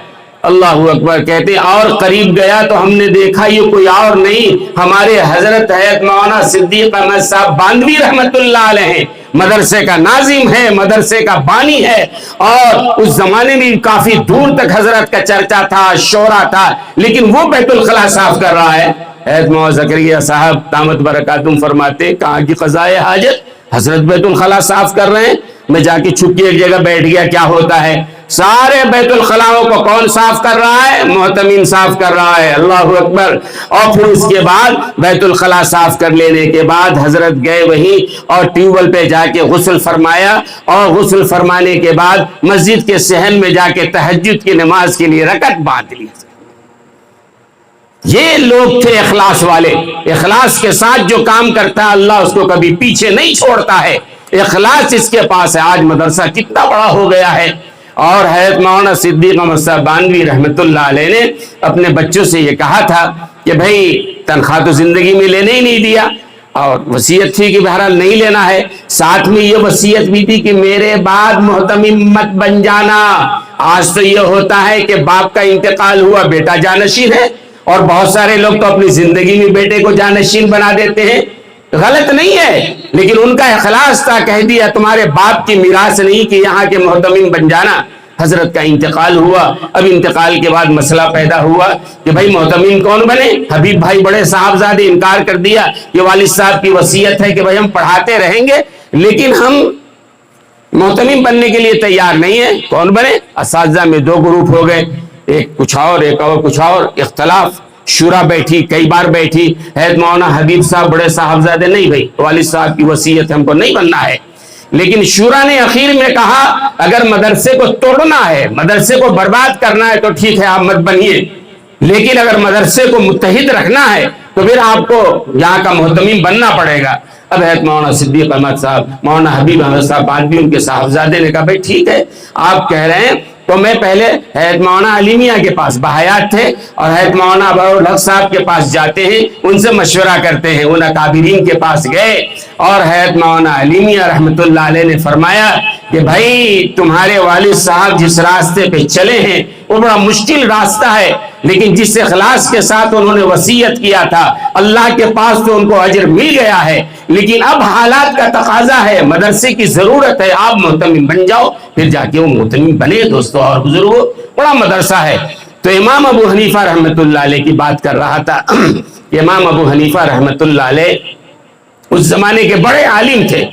اللہ اکبر کہتے ہیں، اور قریب گیا تو ہم نے دیکھا یہ کوئی اور نہیں، ہمارے حضرت حضرت مولانا صدیق احمد صاحب باندوی رحمت اللہ علیہ ہیں، مدرسے کا ناظم ہے، مدرسے کا بانی ہے، اور اس زمانے میں کافی دور تک حضرت کا چرچا تھا، شورا تھا، لیکن وہ بیت الخلا صاف کر رہا ہے۔ حضرت مولانا زکریا صاحب دامت برکاتہم فرماتے، کہاں کی قضائے حاجت، حضرت بیت الخلا صاف کر رہے ہیں۔ میں جا کے چھپ کے ایک جگہ بیٹھ گیا، کیا ہوتا ہے؟ سارے بیت الخلاؤں کو کون صاف کر رہا ہے؟ محتمم صاف کر رہا ہے۔ اللہ اکبر۔ اور پھر اس کے بعد بیت الخلا صاف کر لینے کے بعد حضرت گئے وہیں اور ٹیوب ویل پہ جا کے غسل فرمایا، اور غسل فرمانے کے بعد مسجد کے صحن میں جا کے تہجد کی نماز کے لیے رکعت باندھ لی۔ یہ لوگ تھے اخلاص والے۔ اخلاص کے ساتھ جو کام کرتا ہے اللہ اس کو کبھی پیچھے نہیں چھوڑتا ہے، اخلاص اس کے پاس ہے۔ آج مدرسہ کتنا بڑا ہو گیا ہے، اور حضرت مولانا صدیق احمد صاحب بانوی رحمۃ اللہ علیہ نے اپنے بچوں سے یہ کہا تھا کہ بھائی تنخواہ تو زندگی میں لینے ہی نہیں دیا، اور وصیت تھی کہ بہرحال نہیں لینا ہے، ساتھ میں یہ وصیت بھی تھی کہ میرے بعد محتمم مت بن جانا۔ آج تو یہ ہوتا ہے کہ باپ کا انتقال ہوا، بیٹا جانشین ہے، اور بہت سارے لوگ تو اپنی زندگی میں بیٹے کو جانشین بنا دیتے ہیں۔ غلط نہیں ہے، لیکن ان کا اخلاص تھا، کہہ دیا تمہارے باپ کی میراث نہیں کہ یہاں کے محتمم بن جانا۔ حضرت کا انتقال ہوا، اب انتقال کے بعد مسئلہ پیدا ہوا کہ بھائی محتمم کون بنے؟ حبیب بھائی بڑے صاحبزادے انکار کر دیا کہ والد صاحب کی وصیت ہے کہ بھائی ہم پڑھاتے رہیں گے لیکن ہم محتمم بننے کے لیے تیار نہیں ہیں۔ کون بنے؟ اساتذہ میں دو گروپ ہو گئے، ایک کچھ اور ایک اور کچھ اور، اختلاف، شورا بیٹھی، کئی بار بیٹھی۔ حضرت مولانا حبیب صاحب بڑے صاحبزادے نہیں بھائی والد صاحب کی وصیت ہم کو نہیں بننا ہے، لیکن شورا نے اخیر میں کہا اگر مدرسے کو توڑنا ہے، مدرسے کو برباد کرنا ہے تو ٹھیک ہے آپ مت بنیے، لیکن اگر مدرسے کو متحد رکھنا ہے تو پھر آپ کو یہاں کا محتمم بننا پڑے گا۔ اب حضرت مولانا صدیق احمد صاحب، مولانا حبیب احمد صاحب بانوی ان کے صاحبزادے نے کہا بھائی ٹھیک ہے آپ کہہ رہے ہیں تو میں پہلے حضرت مولانا علی میاں کے پاس بحیات تھے اور حضرت مولانا ابوالحق صاحب کے پاس جاتے ہیں، ان سے مشورہ کرتے ہیں۔ ان اکابرین کے پاس گئے اور حضرت مولانا علی میاں رحمۃ اللہ علیہ نے فرمایا کہ بھائی تمہارے والد صاحب جس راستے پہ چلے ہیں وہ بڑا مشکل راستہ ہے، لیکن جس اخلاص کے ساتھ انہوں نے وصیت کیا تھا اللہ کے پاس تو ان کو اجر مل گیا ہے، لیکن اب حالات کا تقاضا ہے، مدرسے کی ضرورت ہے، آپ محتمم بن جاؤ۔ پھر جا کے وہ محتمم بنے۔ دوستو اور بزرگوں، بڑا مدرسہ ہے۔ تو امام ابو حنیفہ رحمۃ اللہ علیہ کی بات کر رہا تھا کہ امام ابو حنیفہ رحمۃ اللہ علیہ اس زمانے کے بڑے عالم تھے،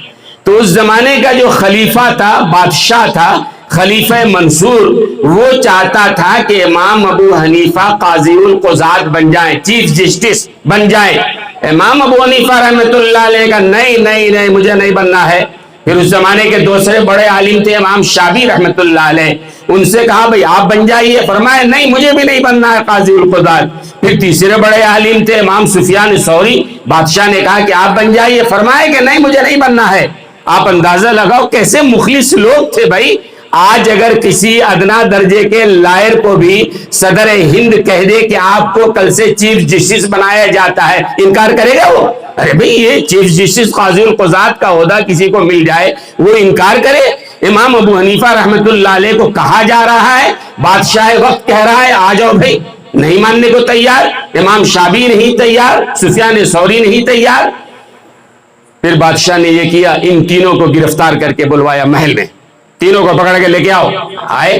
تو اس زمانے کا جو خلیفہ تھا، بادشاہ تھا، خلیفہ منصور، وہ چاہتا تھا کہ امام ابو حنیفہ قاضی القضات بن جائیں، چیف جسٹس بن جائیں۔ امام ابو حنیفہ رحمۃ اللہ علیہ کا نہیں مجھے نہیں بننا ہے۔ پھر اس زمانے کے دوسرے بڑے عالم تھے امام شافعی رحمۃ اللہ علیہ، ان سے کہا بھئی آپ بن جائیے، فرمایا نہیں مجھے بھی نہیں بننا ہے قاضی القضات۔ پھر تیسرے بڑے عالم تھے امام سفیان ثوری، بادشاہ نے کہا کہ آپ بن جائیے، فرمایا کہ نہیں مجھے نہیں بننا ہے۔ آپ اندازہ لگاؤ کیسے مخلص لوگ تھے بھائی۔ آج اگر کسی ادنا درجے کے لائر کو بھی صدر ہند کہہ دے کہ آپ کو کل سے چیف جسٹس بنایا جاتا ہے، انکار کرے گا وہ؟ ارے بھئی یہ چیف جسٹس قاضی القضات کا عہدہ کسی کو مل جائے وہ انکار کرے؟ امام ابو حنیفہ رحمۃ اللہ علیہ کو کہا جا رہا ہے، بادشاہ وقت کہہ رہا ہے آ جاؤ بھئی، نہیں ماننے کو تیار۔ امام شافعی نہیں تیار، سفیان ثوری نہیں تیار۔ پھر بادشاہ نے یہ کیا، ان تینوں کو گرفتار کر کے بلوایا محل میں، تینوں کو پکڑ کے لے کے آؤ۔ آئے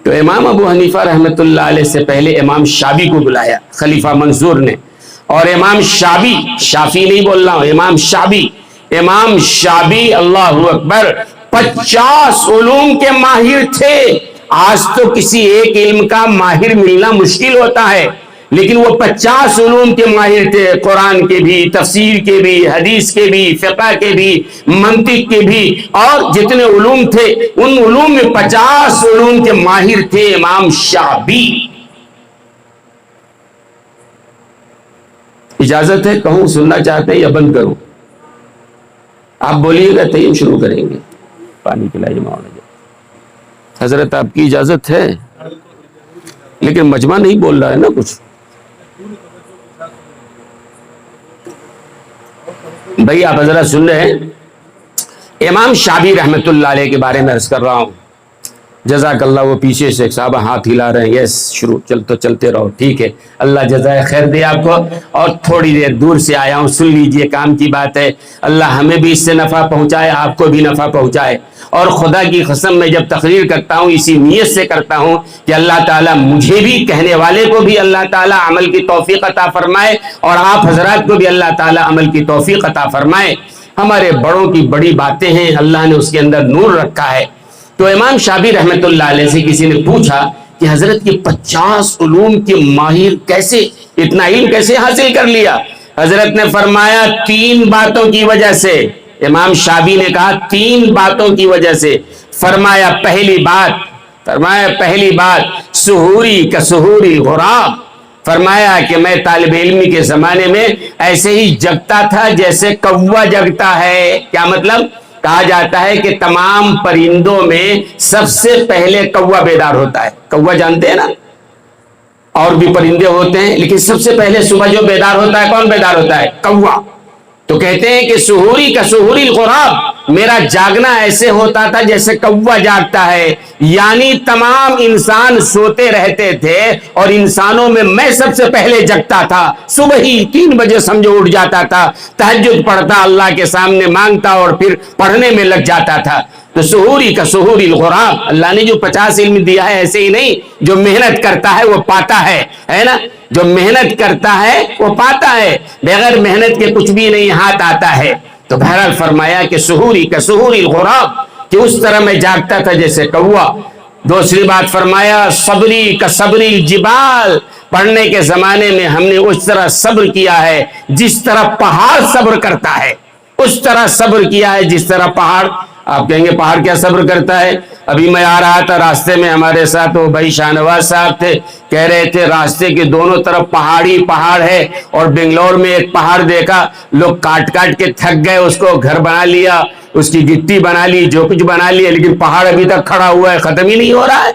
تو امام ابو حنیفہ رحمۃ اللہ علیہ سے پہلے امام شافعی کو بلایا خلیفہ منصور نے، اور امام شافعی نہیں بول رہا ہوں، امام شافعی اللہ اکبر 50 علوم کے ماہر تھے۔ آج تو کسی ایک علم کا ماہر ملنا مشکل ہوتا ہے، لیکن وہ 50 علوم کے ماہر تھے، قرآن کے بھی، تفسیر کے بھی، حدیث کے بھی، فقہ کے بھی، منطق کے بھی، اور جتنے علوم تھے ان علوم میں 50 علوم کے ماہر تھے امام شافعی۔ اجازت ہے کہوں، سننا چاہتے ہیں یا بند کروں؟ آپ بولیے گا تو ہم شروع کریں گے۔ پانی پلائیے مولانا جی۔ حضرت آپ کی اجازت ہے، لیکن مجمع نہیں بول رہا ہے نا کچھ۔ بھائی آپ حضرت سن رہے ہیں، امام شافعی رحمۃ اللہ علیہ کے بارے میں عرض کر رہا ہوں۔ جزاک اللہ، وہ پیچھے سے ایک صحابہ ہاتھ ہلا رہے ہیں، یس شروع چلتے رہو، ٹھیک ہے، اللہ جزائے خیر دے آپ کو۔ اور تھوڑی دیر دور سے آیا ہوں، سن لیجئے، کام کی بات ہے، اللہ ہمیں بھی اس سے نفع پہنچائے، آپ کو بھی نفع پہنچائے۔ اور خدا کی قسم میں جب تقریر کرتا ہوں اسی نیت سے کرتا ہوں کہ اللہ تعالیٰ مجھے بھی، کہنے والے کو بھی اللہ تعالیٰ عمل کی توفیق عطا فرمائے، اور آپ حضرات کو بھی اللہ تعالیٰ عمل کی توفیق عطا فرمائے۔ ہمارے بڑوں کی بڑی باتیں ہیں، اللہ نے اس کے اندر نور رکھا ہے۔ تو امام شافعی رحمۃ اللہ علیہ سے کسی نے پوچھا کہ حضرت کی 50 علوم کے ماہر کیسے، اتنا علم کیسے حاصل کر لیا؟ حضرت نے فرمایا 3 باتوں کی وجہ سے۔ امام شافعی نے کہا 3 باتوں کی وجہ سے۔ فرمایا پہلی بات سحوری کا سحوری غراب، فرمایا کہ میں طالب علمی کے زمانے میں ایسے ہی جگتا تھا جیسے کوا جگتا ہے۔ کیا مطلب؟ کہا جاتا ہے کہ تمام پرندوں میں سب سے پہلے کوا بیدار ہوتا ہے۔ کوا جانتے ہیں نا، اور بھی پرندے ہوتے ہیں، لیکن سب سے پہلے صبح جو بیدار ہوتا ہے، کون بیدار ہوتا ہے؟ کوا۔ تو کہتے ہیں کہ سحوری کا سحوری الغراب، میرا جاگنا ایسے ہوتا تھا جیسے کوا جاگتا ہے، یعنی تمام انسان سوتے رہتے تھے اور انسانوں میں سب سے پہلے جگتا تھا۔ صبح ہی 3 بجے سمجھو اٹھ جاتا تھا، تہجد پڑھتا، اللہ کے سامنے مانگتا اور پھر پڑھنے میں لگ جاتا تھا۔ تو سحوری کا سحوری الغراب، اللہ نے جو 50 علم دیا ہے ایسے ہی نہیں، جو محنت کرتا ہے وہ پاتا ہے نا، جو محنت کرتا ہے وہ پاتا ہے، بغیر محنت کے کچھ بھی نہیں ہاتھ آتا ہے۔ تو بہرحال فرمایا کہ سحوری کا سحوری الغراب، کہ اس طرح میں جاگتا تھا جیسے کوا۔ دوسری بات فرمایا صبری کا صبری الجبال، پڑھنے کے زمانے میں ہم نے اس طرح صبر کیا ہے جس طرح پہاڑ صبر کرتا ہے، اس طرح صبر کیا ہے جس طرح پہاڑ۔ آپ کہیں گے پہاڑ کیا صبر کرتا ہے؟ ابھی میں آ رہا تھا، راستے میں ہمارے ساتھ وہ بھائی شاہنواز صاحب تھے، کہہ رہے تھے راستے کے دونوں طرف پہاڑی پہاڑ ہے، اور بنگلور میں ایک پہاڑ دیکھا، لوگ کاٹ کاٹ کے تھک گئے، اس کو گھر بنا لیا، اس کی گٹی بنا لی، جو کچھ بنا لیا، لیکن پہاڑ ابھی تک کھڑا ہوا ہے، ختم ہی نہیں ہو رہا ہے۔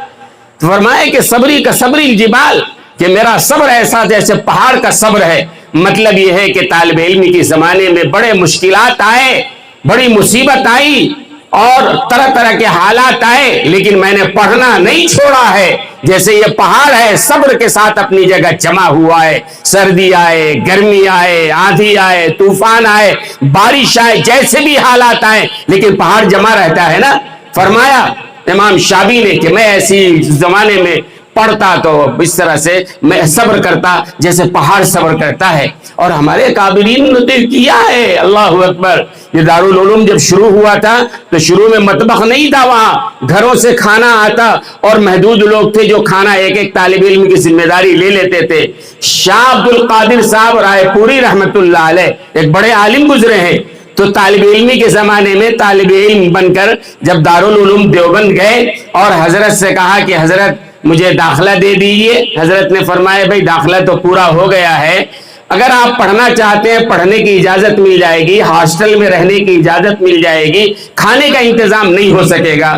تو فرمایا کہ صبری کا صبری الجبال، کہ میرا صبر ایسا جیسے پہاڑ کا صبر ہے۔ مطلب یہ ہے کہ طالب علمی کے زمانے میں بڑے مشکلات آئے، بڑی مصیبت آئی اور طرح طرح کے حالات آئے، لیکن میں نے پڑھنا نہیں چھوڑا ہے۔ جیسے یہ پہاڑ ہے، صبر کے ساتھ اپنی جگہ جمع ہوا ہے، سردی آئے، گرمی آئے، آندھی آئے، طوفان آئے، بارش آئے، جیسے بھی حالات آئے، لیکن پہاڑ جمع رہتا ہے نا۔ فرمایا امام شافعی نے کہ میں ایسی زمانے میں پڑھتا تو اس طرح سے میں صبر کرتا جیسے پہاڑ صبر کرتا ہے۔ اور ہمارے کابرین نے کیا ہے، اللہ اکبر۔ یہ دارالعلوم جب شروع ہوا تھا تو شروع میں مطبخ نہیں تھا، وہاں گھروں سے کھانا آتا اور محدود لوگ تھے جو کھانا ایک ایک طالب علم کی ذمہ داری لے لیتے تھے۔ شاہ عبد القادر صاحب رائے پوری رحمت اللہ علیہ ایک بڑے عالم گزرے ہیں، تو طالب علمی کے زمانے میں طالب علم بن کر جب دارالعلوم دیوبند گئے اور حضرت سے کہا کہ حضرت مجھے داخلہ دے دیجئے، حضرت نے فرمایا بھائی داخلہ تو پورا ہو گیا ہے، اگر آپ پڑھنا چاہتے ہیں پڑھنے کی اجازت مل جائے گی، ہاسٹل میں رہنے کی اجازت مل جائے گی، کھانے کا انتظام نہیں ہو سکے گا۔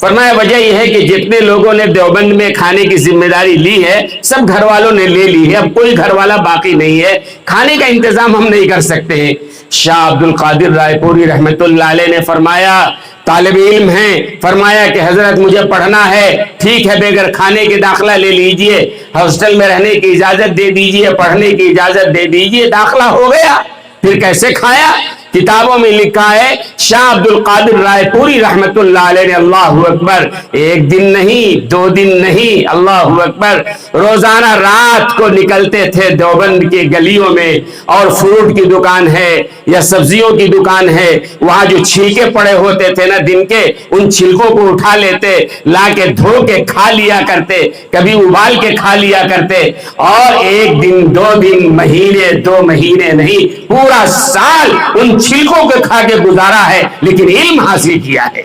فرمایا وجہ یہ ہے کہ جتنے لوگوں نے دیوبند میں کھانے کی ذمہ داری لی ہے سب گھر والوں نے لے لی ہے، اب کوئی گھر والا باقی نہیں ہے، کھانے کا انتظام ہم نہیں کر سکتے ہیں۔ شاہ عبد القادر رائے پوری رحمت اللہ علیہ نے فرمایا طالب علم ہیں، فرمایا کہ حضرت مجھے پڑھنا ہے، ٹھیک ہے بغیر کھانے کے داخلہ لے لیجئے، ہاسٹل میں رہنے کی اجازت دے دیجئے، پڑھنے کی اجازت دے دیجئے، داخلہ ہو گیا۔ پھر کیسے کھایا؟ کتابوں میں لکھا ہے شاہ عبد القادر رائے پوری رحمت اللہ علیہ نے اللہ اکبر 1 دن نہیں 2 دن نہیں، اللہ اکبر، روزانہ رات کو نکلتے تھے دیوبند کے گلیوں میں، اور فروٹ کی دکان ہے یا سبزیوں کی دکان ہے، وہاں جو چھلکے پڑے ہوتے تھے نا دن کے، ان چھلکوں کو اٹھا لیتے، لا کے دھو کے کھا لیا کرتے، کبھی ابال کے کھا لیا کرتے، اور 1 دن 2 دن مہینے 2 مہینے نہیں پورا سال ان چھلکوں کو کھا کے گزارا ہے، لیکن علم حاصل کیا ہے۔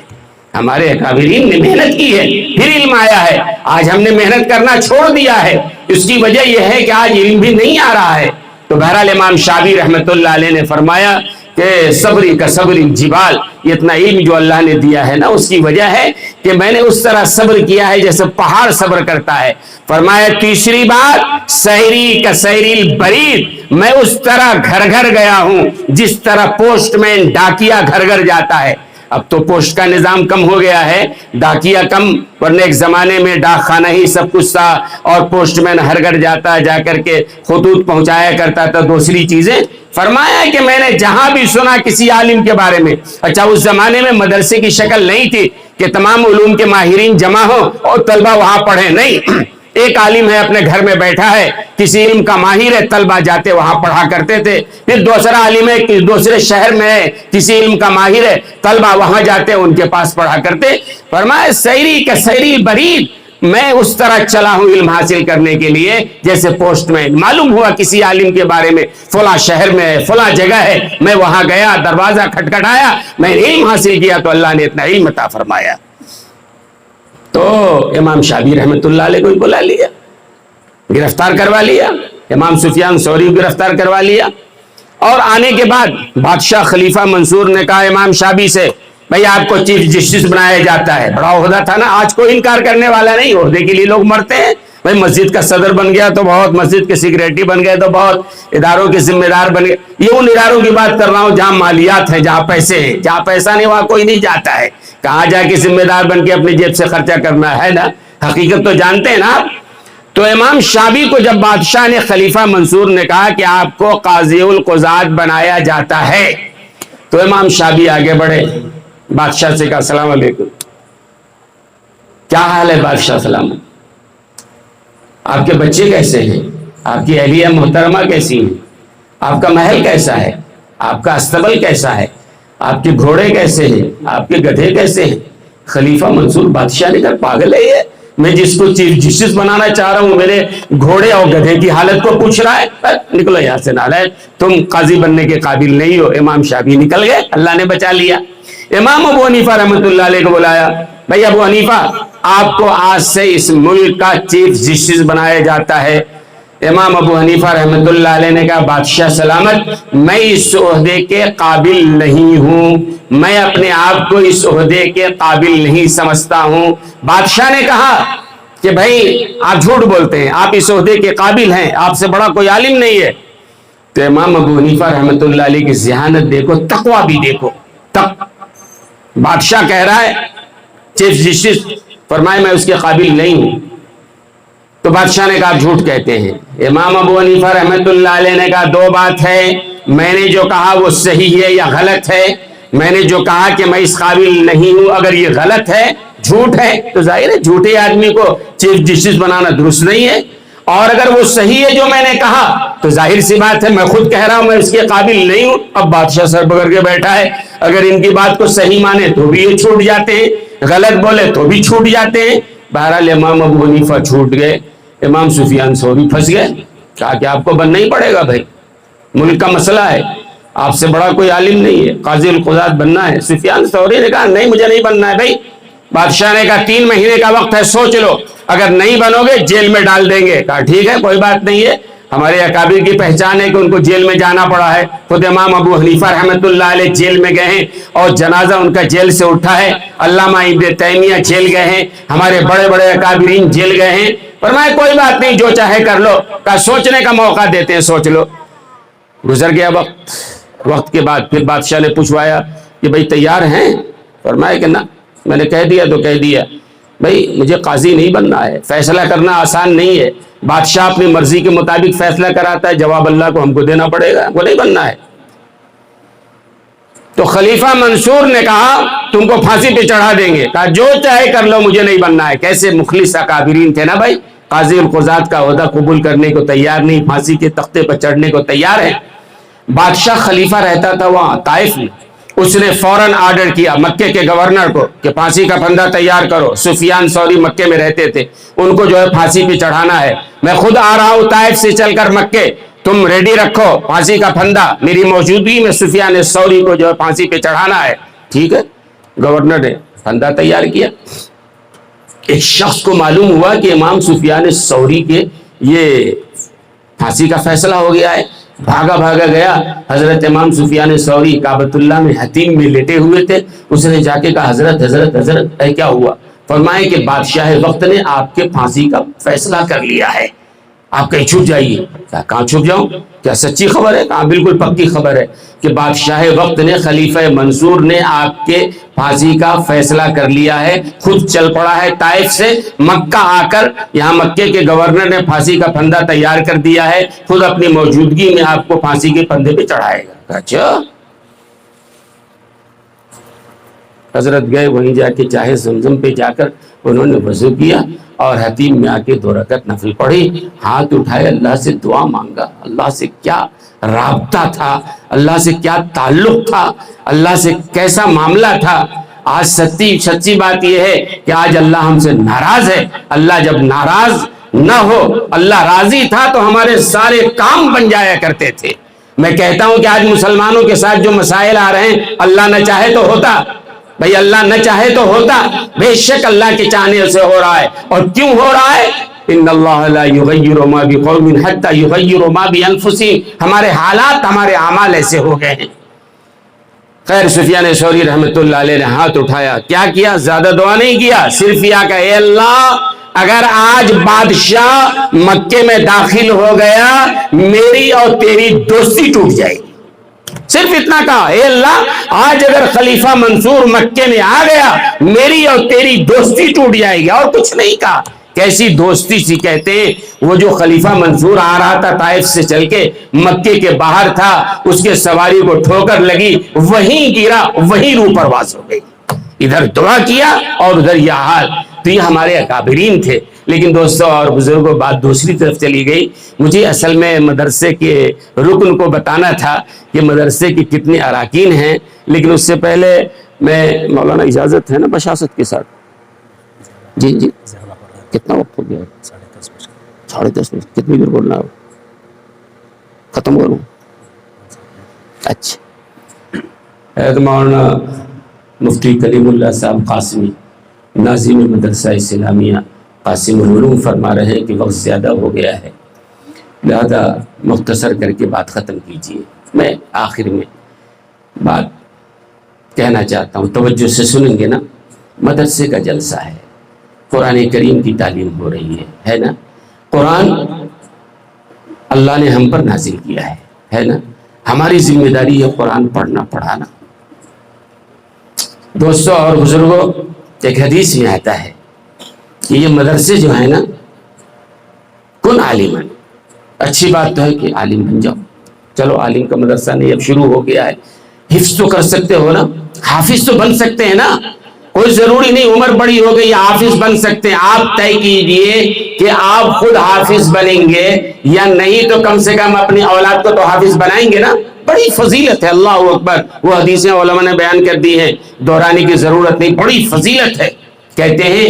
ہمارے اکابرین نے محنت کی ہے، پھر علم آیا ہے۔ آج ہم نے محنت کرنا چھوڑ دیا ہے، اس کی وجہ یہ ہے کہ آج علم بھی نہیں آ رہا ہے۔ تو بہرحال امام شافعی رحمت اللہ علیہ نے فرمایا کہ صبری کا صبری الجبال، یہ اتنا علم جو اللہ نے دیا ہے نا، اس کی وجہ ہے کہ میں نے اس طرح صبر کیا ہے جیسے پہاڑ صبر کرتا ہے۔ فرمایا تیسری بات سحری کا سحری البرید، میں اس طرح گھر گھر گیا ہوں جس طرح پوسٹ مین ڈاکیا گھر گھر جاتا ہے۔ اب تو پوسٹ کا نظام کم ہو گیا ہے، ڈاکیا کم، ورنہ ایک زمانے میں ڈاک خانہ ہی سب کچھ تھا، اور پوسٹ مین ہر گھر جاتا جا کر کے خطوط پہنچایا کرتا تھا دوسری چیزیں۔ فرمایا کہ میں نے جہاں بھی سنا کسی عالم کے بارے میں، اچھا اس زمانے میں مدرسے کی شکل نہیں تھی کہ تمام علوم کے ماہرین جمع ہو اور طلبہ وہاں پڑھیں، نہیں، ایک عالم ہے اپنے گھر میں بیٹھا ہے، کسی علم کا ماہر ہے، طلبہ جاتے وہاں پڑھا کرتے تھے. پھر دوسرا عالم ہے دوسرے شہر میں ہے، کسی علم کا ماہر ہے، طلبہ وہاں جاتے ان کے پاس پڑھا کرتے. فرمایا سیری کا سیری البرید، میں اس طرح چلا ہوں علم حاصل کرنے کے لیے جیسے پوسٹ میں. معلوم ہوا کسی عالم کے بارے میں فلاں شہر میں ہے، فلاں جگہ ہے، میں وہاں گیا، دروازہ کھٹکھٹایا، میں نے علم حاصل کیا تو اللہ نے اتنا علم عطا فرمایا. تو امام شافعی رحمۃ اللہ علیہ کو بلا لیا، گرفتار کروا لیا. امام سفیان ثوری کو گرفتار کروا لیا. اور آنے کے بعد بادشاہ خلیفہ منصور نے کہا امام شافعی سے، بھئی آپ کو چیف جسٹس بنایا جاتا ہے. بڑا عہدہ تھا نا، آج کوئی انکار کرنے والا نہیں، عہدے کے لیے لوگ مرتے ہیں. بھئی مسجد کا صدر بن گیا تو بہت، مسجد کے سیکریٹری بن گئے تو بہت، اداروں کے ذمہ دار بن گئے. یہ ان اداروں کی بات کر رہا ہوں جہاں مالیات ہیں، جہاں پیسے ہیں. جہاں پیسہ نہیں وہاں کوئی نہیں جاتا ہے. کہاں جا کے ذمہ دار بن کے اپنی جیب سے خرچہ کرنا ہے نا. حقیقت تو جانتے ہیں نا آپ. تو امام شافعی کو جب بادشاہ نے خلیفہ منصور نے کہا کہ آپ کو قاضی القضات بنایا جاتا ہے، تو امام شافعی آگے بڑھے، بادشاہ سے کہا السلام علیکم. کیا حال ہے بادشاہ؟ سلام. آپ کے بچے کیسے ہیں؟ آپ کی اہلیہ محترمہ کیسی ہیں؟ آپ کا محل کیسا ہے؟ آپ کا استبل کیسا ہے؟ آپ کے گھوڑے کیسے ہیں؟ آپ کے گدھے کیسے ہیں؟ خلیفہ منصور بادشاہ نے کہا پاگل ہے یہ، میں جس کو چیف جسٹس بنانا چاہ رہا ہوں میرے گھوڑے اور گدھے کی حالت کو پوچھ رہا ہے. نکلو یہاں سے نالائق، تم قاضی بننے کے قابل نہیں ہو. امام شافعی نکل گئے، اللہ نے بچا لیا. امام ابو حنیفہ رحمۃ اللہ علیہ کو بلایا، بھائی ابو حنیفہ آپ کو آج سے اس ملک کا چیف جسٹس بنایا جاتا ہے. امام ابو حنیفہ رحمۃ اللہ علیہ نے کہا بادشاہ سلامت، میں اس عہدے کے قابل نہیں ہوں، میں اپنے آپ کو اس عہدے کے قابل نہیں سمجھتا ہوں. بادشاہ نے کہا کہ بھائی آپ جھوٹ بولتے ہیں، آپ اس عہدے کے قابل ہیں، آپ سے بڑا کوئی عالم نہیں ہے. تو امام ابو حنیفہ رحمۃ اللہ علیہ کی ذہانت دیکھو، تقویٰ بھی دیکھو. بادشاہ کہہ رہا ہے چیف جسٹس، فرمائے میں اس کے قابل نہیں ہوں. تو بادشاہ نے کہا آپ جھوٹ کہتے ہیں. امام ابو حنیفہ رحمۃ اللہ علیہ نے کہا دو بات ہے، میں نے جو کہا وہ صحیح ہے یا غلط ہے. میں نے جو کہا کہ میں اس قابل نہیں ہوں، اگر یہ غلط ہے، جھوٹ ہے، تو ظاہر ہے جھوٹے آدمی کو چیف جسٹس بنانا درست نہیں ہے. اور اگر وہ صحیح ہے جو میں نے کہا تو ظاہر سی بات ہے میں خود کہہ رہا ہوں میں اس کے قابل نہیں ہوں. اب بادشاہ سر پکڑ کے بیٹھا ہے، اگر ان کی بات کو صحیح مانے تو بھی یہ چھوٹ جاتے ہیں، غلط بولے تو بھی چھوٹ جاتے ہیں. بہرحال امام ابو حنیفہ چھوٹ گئے، امام سفیان ثوری پھنس گئے. کہا کہ آپ کو بننا ہی پڑے گا بھائی، ملک کا مسئلہ ہے، آپ سے بڑا کوئی عالم نہیں ہے، قاضی القضات بننا ہے. سفیان ثوری نے کہا نہیں مجھے نہیں بننا ہے بھائی. بادشاہ نے کہا 3 مہینے کا وقت ہے، سوچ لو، اگر نہیں بنو گے جیل میں ڈال دیں گے. کہا ٹھیک ہے کوئی بات نہیں ہے، ہمارے اکابر کی پہچان ہے کہ ان کو جیل میں جانا پڑا ہے. خود امام ابو حنیفہ رحمۃ اللہ علیہ جیل میں گئے ہیں اور جنازہ ان کا جیل سے اٹھا ہے. علامہ ابن تیمیہ جیل گئے ہیں، ہمارے بڑے بڑے اکابرین جیل گئے ہیں. فرمایا کوئی بات نہیں جو چاہے کر لو. کہا سوچنے کا موقع دیتے ہیں، سوچ لو. گزر گیا وقت کے بعد پھر بادشاہ نے پوچھوایا کہ بھائی تیار ہیں؟ فرمایا کہ نہ، میں نے کہہ دیا تو کہہ دیا. بھائی مجھے قاضی نہیں بننا ہے، فیصلہ کرنا آسان نہیں ہے. بادشاہ اپنی مرضی کے مطابق فیصلہ کراتا ہے، جواب اللہ کو ہم کو دینا پڑے گا، وہ نہیں بننا ہے. تو خلیفہ منصور نے کہا تم کو پھانسی پہ چڑھا دیں گے. کہا جو چاہے کر لو مجھے نہیں بننا ہے. کیسے مخلص اکابرین تھے نا بھائی، قاضی القضات کا عہدہ قبول کرنے کو تیار نہیں، پھانسی کے تختے پر چڑھنے کو تیار ہے. بادشاہ خلیفہ رہتا تھا وہاں طائف میں، اس نے فوراً آرڈر کیا مکے کے گورنر کو کہ پھانسی کا پھندا تیار کرو. سفیان ثوری مکے میں رہتے تھے، ان کو جو ہے پھانسی پہ چڑھانا ہے. میں خود آ رہا ہوں طائف سے چل کر مکے، تم ریڈی رکھو پھانسی کا پھندا، میری موجودگی میں سفیان ثوری کو جو ہے پھانسی پہ چڑھانا ہے. ٹھیک ہے، گورنر نے پھندا تیار کیا. ایک شخص کو معلوم ہوا کہ امام سفیان ثوری کے یہ پھانسی کا فیصلہ ہو گیا ہے. بھاگا گیا. حضرت امام سفیان ثوری کعبۃ اللہ میں حتیم میں لیٹے ہوئے تھے. اس نے جا کے کہا حضرت کیا ہوا؟ فرمائے کہ بادشاہ وقت نے آپ کے پھانسی کا فیصلہ کر لیا ہے، آپ کہیں چھپ جائیے. کہاں چھپ جاؤں؟ کیا سچی خبر ہے؟ کہاں بالکل پکی خبر ہے کہ بادشاہ وقت نے، خلیفہ منصور نے آپ کے پھانسی کا فیصلہ کر لیا ہے. خود چل پڑا ہے طائف سے مکہ آ کر، یہاں مکے کے گورنر نے پھانسی کا پھندا تیار کر دیا ہے، خود اپنی موجودگی میں آپ کو پھانسی کے پھندے پہ چڑھائے گا. اچھا. حضرت گئے، وہیں جا کے چاہے زمزم پہ جا کر انہوں نے وضو کیا اور حتیم میں آ کے 2 رکعت نفل پڑھی، ہاتھ اٹھائے، اللہ سے دعا مانگا. اللہ سے کیا رابطہ تھا، اللہ سے کیا تعلق تھا، اللہ سے کیسا معاملہ تھا. آج سچی بات یہ ہے کہ آج اللہ ہم سے ناراض ہے. اللہ جب ناراض نہ ہو، اللہ راضی تھا تو ہمارے سارے کام بن جایا کرتے تھے. میں کہتا ہوں کہ آج مسلمانوں کے ساتھ جو مسائل آ رہے ہیں، اللہ نہ چاہے تو ہوتا. بھئی اللہ نہ چاہے تو ہوتا، بے شک اللہ کے چاہنے سے ہو رہا ہے. اور کیوں ہو رہا ہے؟ ان اللہ لا یغیر ما بقوم حتی یغیروا ما بانفسہم. ہمارے حالات، ہمارے اعمال ایسے ہو گئے ہیں. خیر، سفیان ثوری رحمۃ اللہ علیہ نے ہاتھ اٹھایا، کیا کیا؟ زیادہ دعا نہیں کیا، صرف یہ کہا اے اللہ اگر آج بادشاہ مکے میں داخل ہو گیا، میری اور تیری دوستی ٹوٹ جائے گی. صرف اتنا کہا، اے اللہ آج اگر خلیفہ منصور مکے میں آ گیا، میری اور تیری دوستی ٹوٹ جائے گی. اور کچھ نہیں کہا. کیسی دوستی سی؟ کہتے ہیں وہ جو خلیفہ منصور آ رہا تھا طائف سے چل کے، مکے کے باہر تھا، اس کے سواری کو ٹھوکر لگی، وہیں گرا، وہیں روح پرواز ہو گئی. ادھر دعا کیا اور ادھر یہ حال. تو یہ ہمارے اکابرین تھے. لیکن دوستوں اور بزرگوں، بات دوسری طرف چلی گئی. مجھے اصل میں مدرسے کے رکن کو بتانا تھا کہ مدرسے کی کتنے اراکین ہیں، لیکن اس سے پہلے میں مولانا اجازت ہے نا بشاشت کے ساتھ؟ جی جی. کتنا وقت ہو گیا؟ 10:30 بجے. کتنی دیر بولنا ہے؟ ختم کروں؟ اچھا. مولانا مفتی کلیم اللہ صاحب قاسمی، ناظم مدرسہ اسلامیہ قاسم العلوم، فرما رہے ہیں کہ وقت زیادہ ہو گیا ہے، لہذا مختصر کر کے بات ختم کیجیے. میں آخر میں بات کہنا چاہتا ہوں، توجہ سے سنیں گے نا. مدرسے کا جلسہ ہے، قرآن کریم کی تعلیم ہو رہی ہے نا. قرآن اللہ نے ہم پر نازل کیا ہے نا. ہماری ذمہ داری ہے قرآن پڑھنا پڑھانا. دوستوں اور بزرگوں، ایک حدیث میں آتا ہے کہ یہ مدرسے جو ہیں نا، کن عالمن، اچھی بات تو ہے کہ عالم بن جاؤ. چلو عالم کا مدرسہ نہیں، اب شروع ہو گیا ہے. حفظ تو کر سکتے ہو نا، حافظ تو بن سکتے ہیں نا. کوئی ضروری نہیں عمر بڑی ہو گئی حافظ بن سکتے ہیں. آپ طے کیجئے کہ آپ خود حافظ بنیں گے یا نہیں، تو کم سے کم اپنی اولاد کو تو حافظ بنائیں گے نا. بڑی فضیلت ہے، اللہ اکبر. وہ حدیثیں علماء نے بیان کر دی ہیں، دہرانے کی ضرورت نہیں. بڑی فضیلت ہے. کہتے ہیں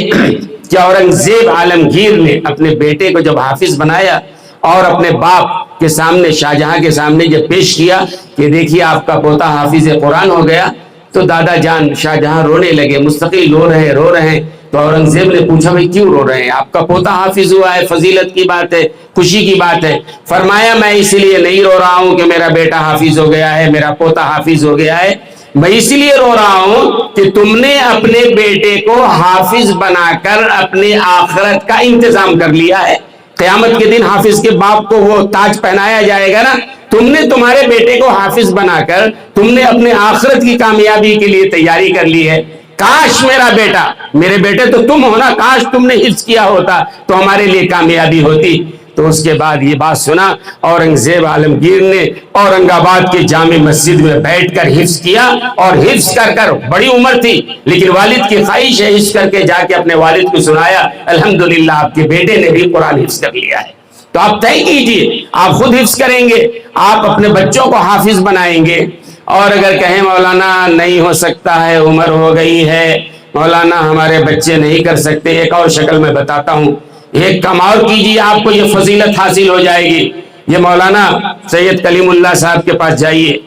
کہ اورنگزیب عالمگیر نے اپنے بیٹے کو جب حافظ بنایا اور اپنے باپ کے سامنے، شاہ جہاں کے سامنے جب پیش کیا کہ دیکھیے آپ کا پوتا حافظ قرآن ہو گیا، تو دادا جان شاہ جہاں رونے لگے، مستقل رو رہے ہیں. تو اورنگزیب نے پوچھا بھائی کیوں رو رہے ہیں؟ آپ کا پوتا حافظ ہوا ہے، فضیلت کی بات ہے، خوشی کی بات ہے. فرمایا میں اس لیے نہیں رو رہا ہوں کہ میرا بیٹا حافظ ہو گیا ہے، میرا پوتا حافظ ہو گیا ہے، میں اس لیے رو رہا ہوں کہ تم نے اپنے بیٹے کو حافظ بنا کر اپنے آخرت کا انتظام کر لیا ہے. قیامت کے دن حافظ کے باپ کو وہ تاج پہنایا جائے گا نا. تم نے تمہارے بیٹے کو حافظ بنا کر تم نے اپنے آخرت کی کامیابی کے لیے تیاری کر لی ہے. کاش میرا بیٹا، میرے بیٹے تو تم ہو نا، کاش تم نے حفظ کیا ہوتا تو ہمارے لیے کامیابی ہوتی. تو اس کے بعد یہ بات سنا، اورنگزیب عالمگیر نے اورنگ آباد کے جامع مسجد میں بیٹھ کر حفظ کیا. اور حفظ کر بڑی عمر تھی، لیکن والد کی خواہش ہے، حفظ کر کے جا کے اپنے والد کو سنایا، الحمدللہ آپ کے بیٹے نے بھی قرآن حفظ کر لیا ہے. تو آپ طے کیجئے، آپ خود حفظ کریں گے، آپ اپنے بچوں کو حافظ بنائیں گے. اور اگر کہیں مولانا نہیں ہو سکتا ہے، عمر ہو گئی ہے، مولانا ہمارے بچے نہیں کر سکتے، ایک اور شکل میں بتاتا ہوں. ایک کام اور کیجیے، آپ کو یہ فضیلت حاصل ہو جائے گی. یہ مولانا سید کلیم اللہ صاحب کے پاس جائیے،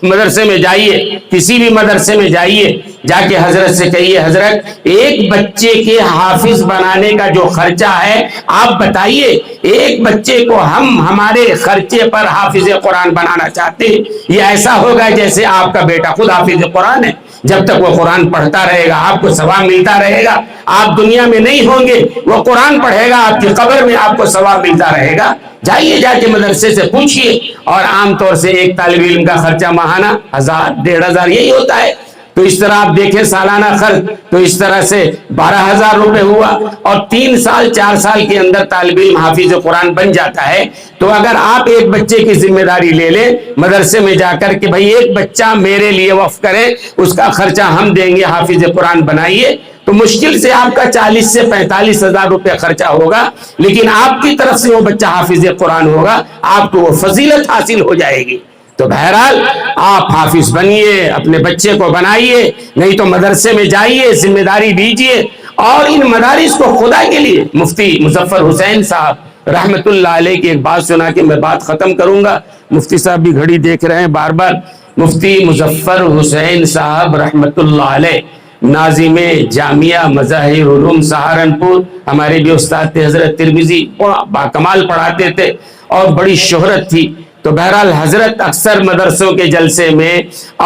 مدرسے میں جائیے، کسی بھی مدرسے میں جائیے، جا کے حضرت سے کہیے حضرت ایک بچے کے حافظ بنانے کا جو خرچہ ہے آپ بتائیے. ایک بچے کو ہم ہمارے خرچے پر حافظ قرآن بنانا چاہتے ہیں. یہ ایسا ہوگا جیسے آپ کا بیٹا خود حافظ قرآن ہے. جب تک وہ قرآن پڑھتا رہے گا آپ کو ثواب ملتا رہے گا. آپ دنیا میں نہیں ہوں گے، وہ قرآن پڑھے گا، آپ کی قبر میں آپ کو ثواب ملتا رہے گا. جائیے، جا کے مدرسے سے پوچھئے. اور عام طور سے ایک طالب علم کا خرچہ ماہانہ 1000 1500 یہی ہوتا ہے. تو اس طرح آپ دیکھیں سالانہ خرچ تو اس طرح سے 12,000 روپے ہوا، اور 3 سال 4 سال کے اندر طالب علم حافظ قرآن بن جاتا ہے۔ تو اگر آپ ایک بچے کی ذمہ داری لے لیں مدرسے میں جا کر کہ بھائی ایک بچہ میرے لیے وقف کریں، اس کا خرچہ ہم دیں گے، حافظ قرآن بنائیے، تو مشکل سے آپ کا 40 سے 45,000 روپے خرچہ ہوگا، لیکن آپ کی طرف سے وہ بچہ حافظ قرآن ہوگا، آپ کو وہ فضیلت حاصل ہو جائے گی۔ تو بہرحال آپ حافظ بنیے، اپنے بچے کو بنائیے، نہیں تو مدرسے میں جائیے، ذمہ داری دیجیے، اور ان مدارس کو خدا کے لیے۔ مفتی مظفر حسین صاحب رحمت اللہ علیہ کی ایک بات سنا کے میں بات ختم کروں گا، مفتی صاحب بھی گھڑی دیکھ رہے ہیں بار بار۔ مفتی مظفر حسین صاحب رحمت اللہ علیہ ناظم جامعہ مظاہر علوم سہارنپور، ہمارے بھی استاد تھے حضرت ترمذی، باکمال پڑھاتے تھے اور بڑی شہرت تھی۔ تو بہرحال حضرت اکثر مدرسوں کے جلسے میں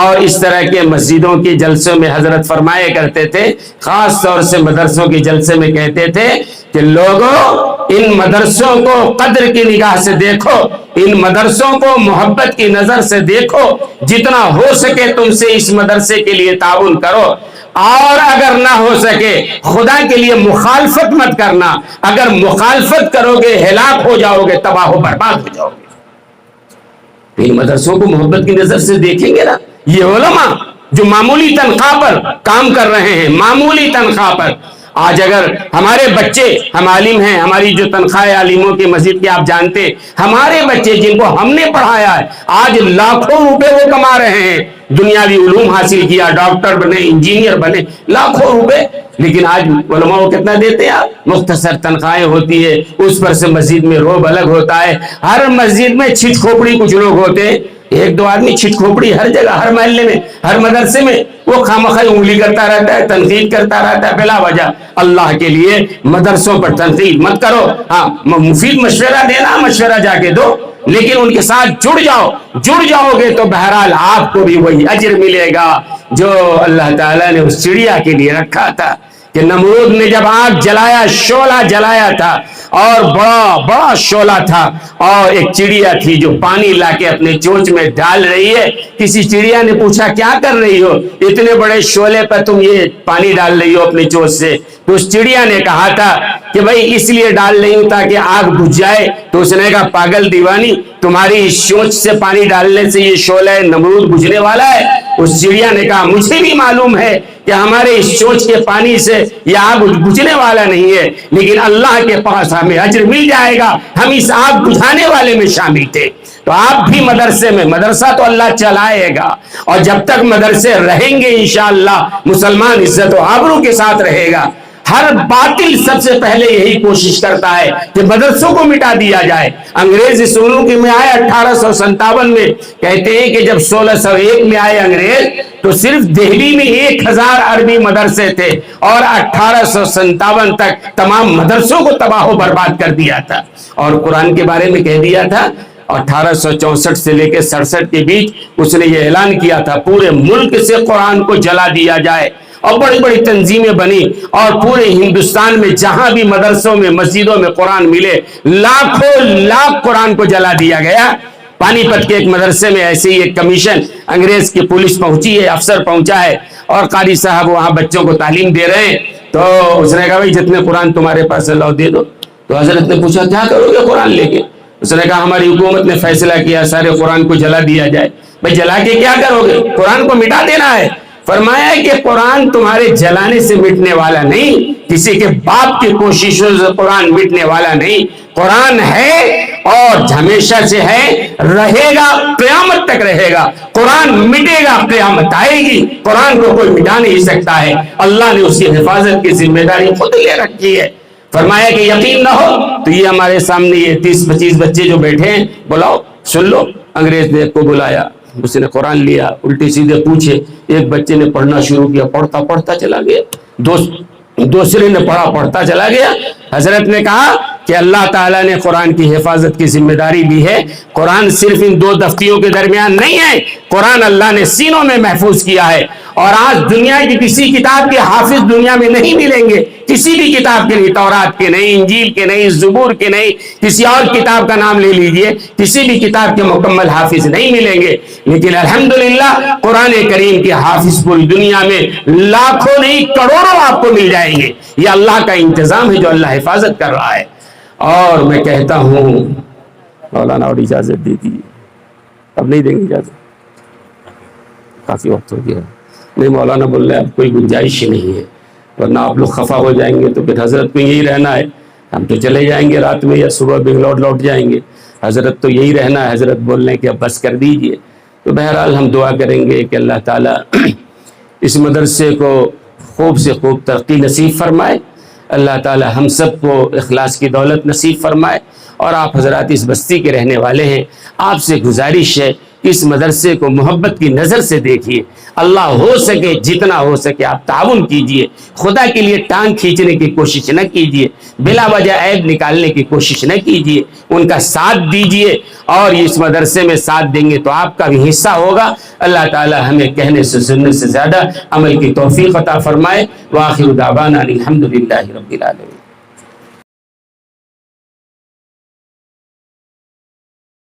اور اس طرح کے مسجدوں کے جلسوں میں حضرت فرمایا کرتے تھے، خاص طور سے مدرسوں کے جلسے میں کہتے تھے کہ لوگوں ان مدرسوں کو قدر کی نگاہ سے دیکھو، ان مدرسوں کو محبت کی نظر سے دیکھو، جتنا ہو سکے تم سے اس مدرسے کے لیے تعاون کرو، اور اگر نہ ہو سکے خدا کے لیے مخالفت مت کرنا، اگر مخالفت کرو گے ہلاک ہو جاؤ گے، تباہ و برباد ہو جاؤ گے۔ ان مدرسوں کو محبت کی نظر سے دیکھیں گے نا، یہ علماء جو معمولی تنخواہ پر کام کر رہے ہیں، معمولی تنخواہ پر، آج اگر ہمارے بچے، ہم عالم ہیں، ہماری جو تنخواہ عالموں کی مسجد کی آپ جانتے، ہمارے بچے جن کو ہم نے پڑھایا ہے آج لاکھوں روپے وہ کما رہے ہیں، دنیاوی علوم حاصل کیا، ڈاکٹر بنے، انجینئر بنے، لاکھوں روپے، لیکن آج علماء کو کتنا دیتے ہیں آپ؟ مختصر تنخواہیں ہوتی ہے، اس پر سے مسجد میں روب الگ ہوتا ہے، ہر مسجد میں چھٹ کھوپڑی کچھ لوگ ہوتے ہیں، 1-2 آدمی چھٹ کھوپڑی ہر جگہ، ہر محلے میں، ہر مدرسے میں، وہ خامخواہ انگلی کرتا رہتا ہے، تنقید کرتا رہتا ہے بلا وجہ۔ اللہ کے لیے مدرسوں پر تنقید مت کرو، ہاں مفید مشورہ دینا، مشورہ جا کے دو، لیکن ان کے ساتھ جڑ جاؤ گے تو بہرحال آپ کو بھی وہی اجر ملے گا جو اللہ تعالیٰ نے اس چڑیا کے لیے رکھا تھا، کہ نمرود نے جب آگ جلایا، شعلہ جلایا تھا، اور بڑا شعلہ تھا، اور ایک چڑیا تھی جو پانی لا کے اپنے چونچ میں ڈال رہی ہے۔ کسی چڑیا نے پوچھا کیا کر رہی ہو، اتنے بڑے شعلے پر تم یہ پانی ڈال رہی ہو اپنی چونچ سے؟ تو اس چڑیا نے کہا تھا کہ بھائی اس لیے ڈال رہی ہوں تاکہ آگ بجھ جائے۔ تو اس نے کہا پاگل دیوانی، تمہاری چونچ سے پانی ڈالنے سے یہ شعلہ نمرود بجھنے والا ہے؟ اس چڑیا نے کہا مجھے بھی معلوم ہے کہ ہمارے اس چونچ کے پانی سے یہ آگ بجھنے والا نہیں ہے، لیکن اللہ کے پاس ہمیں اجر مل جائے گا، ہم اس آگ بجھانے والے میں شامل تھے۔ تو آپ بھی مدرسے میں، مدرسہ تو اللہ چلائے گا، اور جب تک مدرسے رہیں گے انشاءاللہ مسلمان عزت و آبرو کے ساتھ رہے گا۔ ہر باطل سب سے پہلے یہی کوشش کرتا ہے کہ مدرسوں کو مٹا دیا جائے۔ انگریز اس ملک میں آئے 1857 میں، کہتے ہیں کہ جب 1601 میں آئے انگریز تو صرف دہلی میں 1000 عربی مدرسے تھے، اور 1857 تک تمام مدرسوں کو تباہ و برباد کر دیا تھا، اور قرآن کے بارے میں کہہ دیا تھا 1864 سے لے کے 67 کے بیچ اس نے یہ اعلان کیا تھا پورے ملک سے قرآن کو جلا دیا جائے، اور بڑی بڑی تنظیمیں بنی، اور پورے ہندوستان میں جہاں بھی مدرسوں میں مسجدوں میں قرآن ملے لاکھوں لاکھ قرآن کو جلا دیا گیا۔ پانی پت کے ایک مدرسے میں ایسے ہی ایک کمیشن انگریز کی پولیس پہنچی ہے، افسر پہنچا ہے، اور قاری صاحب وہاں بچوں کو تعلیم دے رہے ہیں، تو اس نے کہا بھائی جتنے قرآن تمہارے پاس ہے لاؤ دے دو۔ تو حضرت نے پوچھا کیا کرو گے قرآن لے کے؟ اس نے کہا ہماری حکومت نے فیصلہ کیا سارے قرآن کو جلا دیا جائے۔ بھائی جلا کے کیا کرو گے؟ قرآن کو مٹا دینا ہے۔ فرمایا کہ قرآن تمہارے جلانے سے مٹنے والا نہیں، کسی کے باپ کی کوششوں سے قرآن مٹنے والا نہیں، قرآن ہے اور ہمیشہ سے ہے، رہے گا، قیامت تک رہے گا۔ قرآن مٹے گا، قیامت آئے گی، قرآن کو کوئی مٹا نہیں سکتا ہے، اللہ نے اس کی حفاظت کی ذمہ داری خود لے رکھی ہے۔ فرمایا کہ یقین نہ ہو تو یہ ہمارے سامنے یہ 30-25 بچے جو بیٹھے ہیں بلاؤ سن لو۔ انگریز نے ایک کو بلایا، اس نے قرآن لیا، الٹے سیدھے پوچھے، ایک بچے نے پڑھنا شروع کیا، پڑھتا چلا گیا، دوسرے نے پڑھا، پڑھتا چلا گیا۔ حضرت نے کہا کہ اللہ تعالیٰ نے قرآن کی حفاظت کی ذمہ داری بھی ہے. قرآن صرف ان دو دفتیوں کے درمیان نہیں ہے، قرآن اللہ نے سینوں میں محفوظ کیا ہے. اور آج دنیا کی کسی کتاب کے حافظ دنیا میں نہیں ملیں گے، کسی بھی کتاب کے نہیں، تورات کے نہیں، انجیل کے نہیں، زبور کے نہیں، کسی اور کتاب کا نام لے لیجئے، کسی بھی کتاب کے مکمل حافظ نہیں ملیں گے. لیکن الحمدللہ قرآن کریم کے حافظ پوری دنیا میں لاکھوں نہیں کروڑوں آپ کو مل جائیں گے. یہ اللہ کا انتظام ہے جو اللہ حفاظت کر رہا ہے. اور میں کہتا ہوں مولانا اور اجازت دے دیجیے، اب نہیں دیں گے اجازت، کافی وقت ہو گیا. نہیں مولانا بول رہے ہیں اب کوئی گنجائش ہی نہیں ہے، ورنہ آپ لوگ خفا ہو جائیں گے تو پھر حضرت کو یہی رہنا ہے. ہم تو چلے جائیں گے رات میں یا صبح بنگلور لوٹ جائیں گے، حضرت تو یہی رہنا ہے. حضرت بول رہے ہیں کہ اب بس کر دیجئے. تو بہرحال ہم دعا کریں گے کہ اللہ تعالیٰ اس مدرسے کو خوب سے خوب ترقی نصیب فرمائے. اللہ تعالیٰ ہم سب کو اخلاص کی دولت نصیب فرمائے. اور آپ حضرات اس بستی کے رہنے والے ہیں، آپ سے گزارش ہے کہ اس مدرسے کو محبت کی نظر سے دیکھیے. اللہ ہو سکے جتنا ہو سکے آپ تعاون کیجئے. خدا کے لیے ٹانگ کھینچنے کی کوشش نہ کیجئے، بلا وجہ عیب نکالنے کی کوشش نہ کیجئے. ان کا ساتھ دیجئے، اور اس مدرسے میں ساتھ دیں گے تو آپ کا بھی حصہ ہوگا. اللہ تعالی ہمیں کہنے سے سننے سے زیادہ عمل کی توفیق عطا فرمائے. وآخر دعوانا الحمدللہ رب العالمین.